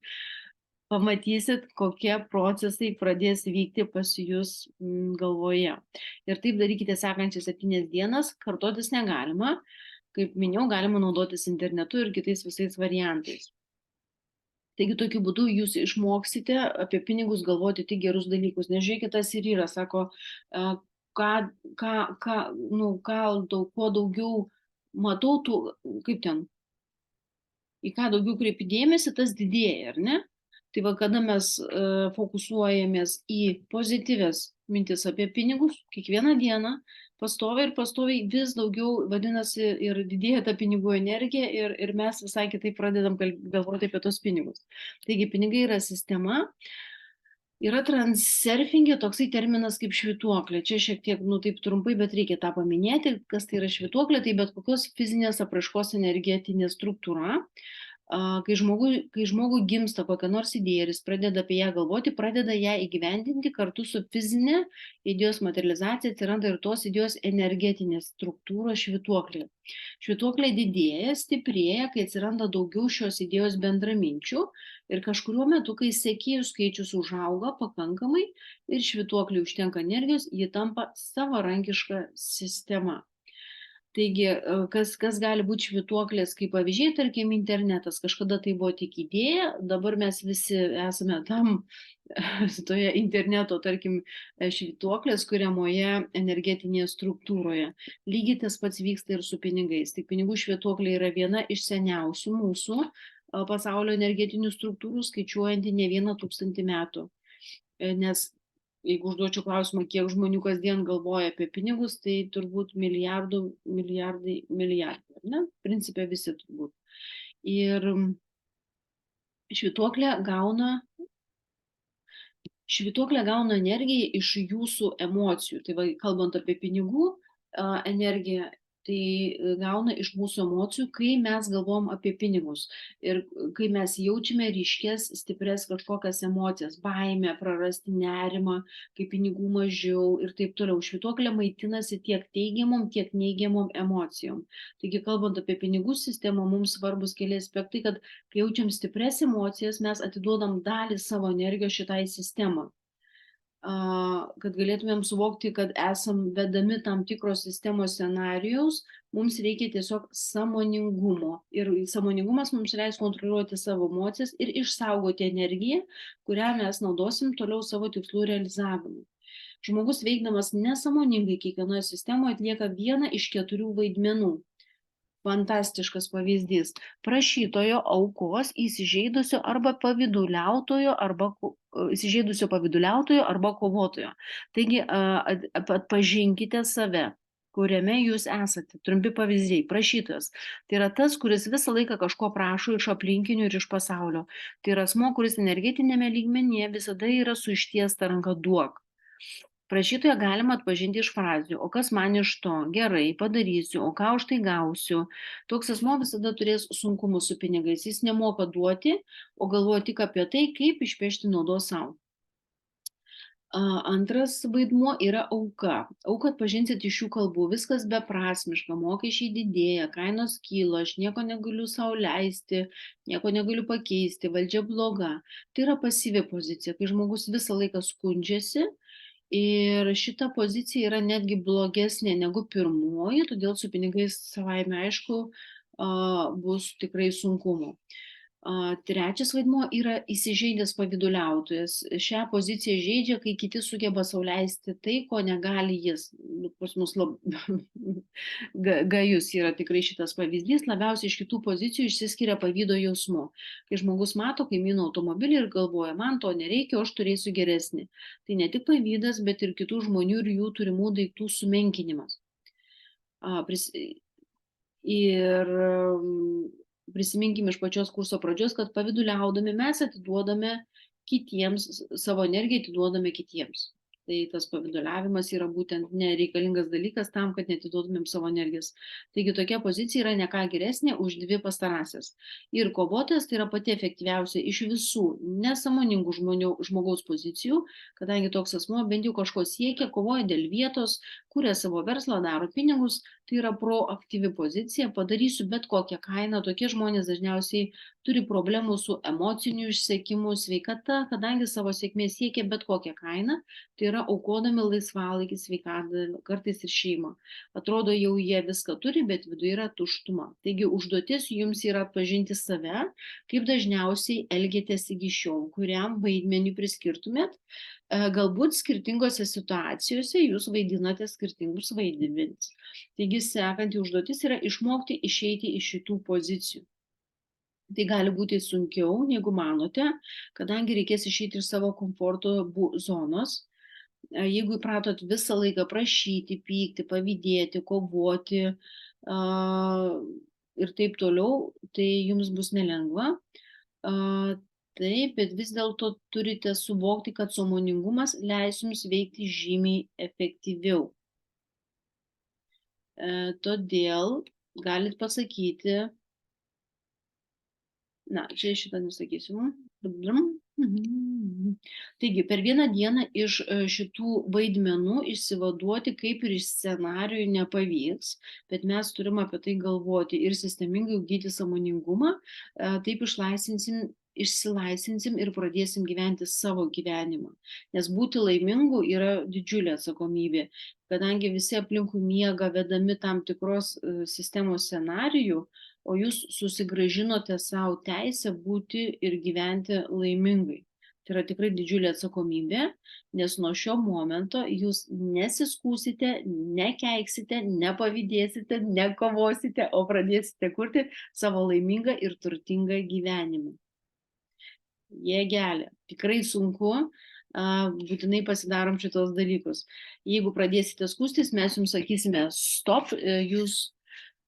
Pamatysit, kokie procesai pradės vykti pas jūs galvoje. Ir taip darykite sekančias 7 dienas, kartotis negalima. Kaip minėjau, galima naudotis internetu ir kitais visais variantais. Taigi tokiu būdu jūs išmoksite apie pinigus galvoti tik gerus dalykus. Nežiūrėkit, tas ir yra, sako, kuo daugiau matau, kaip ten, į ką daugiau kreipi dėmesį, tas didėja, ar ne? Tai va, kada mes fokusuojamės į pozityves mintis apie pinigus, kiekvieną dieną, pastoviai vis daugiau, vadinasi, ir didėja ta pinigų energija ir mes visai kitaip pradedam galvoti apie tos pinigus. Taigi, pinigai yra sistema, yra transurfingė toksai terminas kaip švytuoklė. Čia šiek tiek, taip trumpai, bet reikia tą paminėti, kas tai yra švytuoklė, tai bet kokios fizinės apraiškos energetinė struktūra. Kai žmogui gimsta kokia nors idėja ir jis pradeda apie ją galvoti, pradeda ją įgyvendinti kartu su fizinė idėjos materializacija, atsiranda ir tos idėjos energetinės struktūros švytuoklė. Švytuoklė didėja, stiprėja, kai atsiranda daugiau šios idėjos bendraminčių ir kažkuriuo metu, kai sekėjų skaičius užauga pakankamai ir švytuoklė užtenka energijos, ji tampa savarankiška sistema. Taigi, kas gali būti švytuoklės kaip pavyzdžiai, tarkim, internetas. Kažkada tai buvo tik idėja, dabar mes visi esame tam toje interneto, tarkim, švytuoklės kuriamoje energetinėje struktūroje. Lygiai tas pats vyksta ir su pinigais. Tai pinigų švytuoklė yra viena iš seniausių mūsų pasaulio energetinių struktūrų, skaičiuojanti ne 1000 metų. Nes jeigu užduočiau klausimą, kiek žmonių kasdien galvoja apie pinigus, tai turbūt milijardai, ne? Principe visi turbūt. Ir švytuoklė gauna Švytuoklė gauna energiją iš jūsų emocijų. Tai va, kalbant apie pinigų energiją, tai gauna iš mūsų emocijų, kai mes galvom apie pinigus. Ir kai mes jaučiame ryškės, stipres kažkokias emocijas, baimę, prarasti nerimą, kai pinigų mažiau ir taip toliau. Švytuoklė maitinasi tiek teigiamom, tiek neigiamom emocijom. Taigi, kalbant apie pinigų sistemą, mums svarbus keli aspektai, kad kai jaučiam stipres emocijas, mes atiduodam dalį savo energijos šitai sistemai. Kad galėtumėm suvokti, kad esam vedami tam tikros sistemos scenarijaus, mums reikia tiesiog sąmoningumo. Ir sąmoningumas mums leis kontroliuoti savo emocijas ir išsaugoti energiją, kurią mes naudosim toliau savo tikslų realizavimui. Žmogus veikdamas nesąmoningai kiekvienoje sistemoje atlieka vieną iš 4 vaidmenų. Fantastiškas pavyzdys. Prašytojo, aukos, įsižeidusio pavyduliautojo arba kovotojo. Taigi atpažinkite save, kuriame jūs esate. Trumpi pavyzdžiai. Prašytojas. Tai yra tas, kuris visą laiką kažko prašo iš aplinkinių ir iš pasaulio. Tai yra asmuo, kuris energetinėme lygmenyje visada yra su ištiesta ranka duok. Prašytoją galima atpažinti iš frazių, o kas man iš to, gerai, padarysiu, o ką už tai gausiu. Toks asmo visada turės sunkumų su pinigais, jis nemoka duoti, o galvoja tik apie tai, kaip išpešti naudos savo. Antras vaidmuo yra auka. Auką atpažinsit iš šių kalbų, viskas beprasmiška, mokesčiai didėja, kainos kyla, aš nieko negaliu sau leisti, nieko negaliu pakeisti, valdžia bloga. Tai yra pasyvi pozicija, kai žmogus visą laiką skundžiasi. Ir šita pozicija yra netgi blogesnė negu pirmoji, todėl su pinigais savaime aišku bus tikrai sunkumų. Trečias vaidmuo yra įsižeidęs pavyduliautojas. Šią poziciją žaidžia, kai kiti sugeba sau leisti tai, ko negali jis. Pas mus gajus yra tikrai šitas pavyzdys. Labiausiai iš kitų pozicijų išsiskiria pavydo jausmu. Kai žmogus mato kaimyno automobilį ir galvoja, man to nereikia, aš turėsiu geresnį. Tai ne tik pavydas, bet ir kitų žmonių ir jų turimų daiktų sumenkinimas. Ir prisiminkim iš pačios kurso pradžios, kad pavyduliaudami mes atiduodame kitiems, savo energiją atiduodame kitiems. Tai tas pavyduliavimas yra būtent nereikalingas dalykas tam, kad netiduotumėm savo energijos. Taigi tokia pozicija yra ne ką geresnė už dvi pastarąsias. Ir kovotojas tai yra pati efektyviausia iš visų nesąmoningų žmogaus pozicijų, kadangi toks asmuo bent jau kažko siekia, kovoja dėl vietos, kuria savo verslą, daro pinigus, tai yra proaktyvi pozicija, padarysiu bet kokią kainą. Tokie žmonės dažniausiai turi problemų su emociniu išsekimu, sveikata, kadangi savo sėkmės siekia bet kokią kainą, tai yra aukodami laisvalaikį, sveikatą, kartais ir šeimą. Atrodo, jau jie viską turi, bet viduje yra tuštuma. Taigi užduotis jums yra atpažinti save, kaip dažniausiai elgiatės iki šiol, kuriam vaidmenį priskirtumėt. Galbūt skirtingose situacijose jūs vaidinate skirtingus vaidmenis. Taigi sekanti užduotis yra išmokti išeiti iš šitų pozicijų. Tai gali būti sunkiau, negu manote, kadangi reikės išeiti iš savo komforto zonos. Jeigu įpratot visą laiką prašyti, pykti, pavydėti, kovoti ir taip toliau, tai jums bus nelengva. Taip, bet vis dėlto turite suvokti, kad sąmoningumas leis jums veikti žymiai efektyviau. Todėl galit pasakyti, čia šitą nesakysiu. Taigi, per vieną dieną iš šitų vaidmenų išsivaduoti kaip ir iš scenarijų nepavyks, bet mes turim apie tai galvoti ir sistemingai ugdyti sąmoningumą, taip išsilaisvinsim ir pradėsim gyventi savo gyvenimą. Nes būti laimingu yra didžiulė atsakomybė, kadangi visi aplinkui miega vedami tam tikros sistemos scenarijų, o jūs susigrąžinote savo teisę būti ir gyventi laimingai. Tai yra tikrai didžiulė atsakomybė, nes nuo šio momento jūs nesiskūsite, nekeiksite, nepavydėsite, nekovosite, o pradėsite kurti savo laimingą ir turtingą gyvenimą. Jėgelė, tikrai sunku, būtinai pasidarom šitos dalykus. Jeigu pradėsite skūstis, mes jums sakysime stop, jūs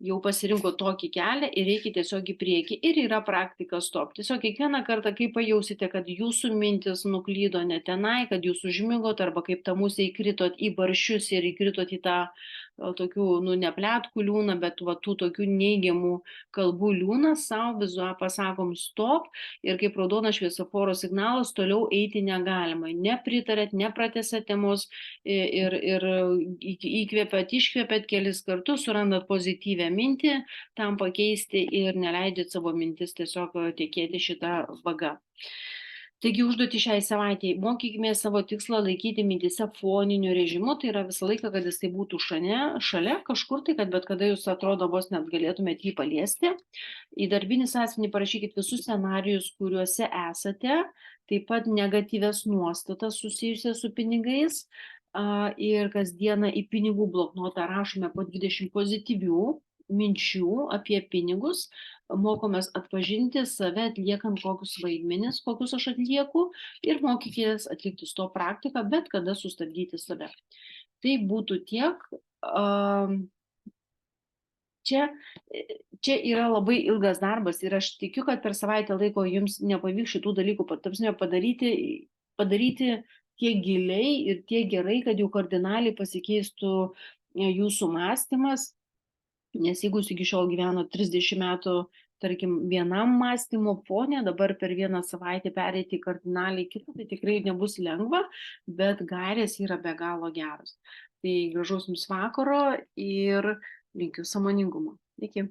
jau pasirinko tokį kelią ir eikit tiesiog į priekį. Ir yra praktika stop. Tiesiog kiekvieną kartą, kai pajausite, kad jūsų mintis nuklydo ne tenai, kad jūs užmigot, arba kaip ta musė įkritot į barščius ir įkritot į tą tokių, ne pletkų liūną, bet va tų tokių neigiamų kalbų liūną, savo pasakom stop ir kaip raudonas šviesoforo signalas toliau eiti negalima. Nepritarėt, nepratęsėt temos ir įkvėpėt, iškvėpėt kelis kartus, surandat pozityvę mintį tam pakeisti ir neleidžiat savo mintis tiesiog tekėti šitą vagą. Taigi užduotį šiai savaitei: mokykime savo tikslą laikyti mintyse foniniu režimu, tai yra visą laiką, kad jis tai būtų šalia kažkur, tai kad bet kada jūs atrodo vos net galėtumėte jį paliesti. Į darbinį sąsiuvinį parašykit visus scenarijus, kuriuose esate, taip pat negatyvias nuostatas susijusias su pinigais ir kasdieną į pinigų bloknotą rašome po 20 pozityvių minčių apie pinigus. Mokomės atpažinti save atliekant kokius vaidmenis, kokius aš atlieku, ir mokykitės atlikti stop praktiką, bet kada sustabdyti save. Tai būtų tiek. Čia yra labai ilgas darbas ir aš tikiu, kad per savaitę laiko jums nepavyks šitų dalykų padaryti tiek giliai ir tiek gerai, kad jau kardinaliai pasikeistų jūsų mąstymas. Nes jeigu jūs iki šiol gyveno 30 metų, tarkim, vienam mąstymo fone, dabar per vieną savaitę pereiti kardinaliai kitą, tai tikrai nebus lengva, bet gairės yra be galo geros. Tai gražaus jums vakaro ir linkiu sąmoningumo. Iki.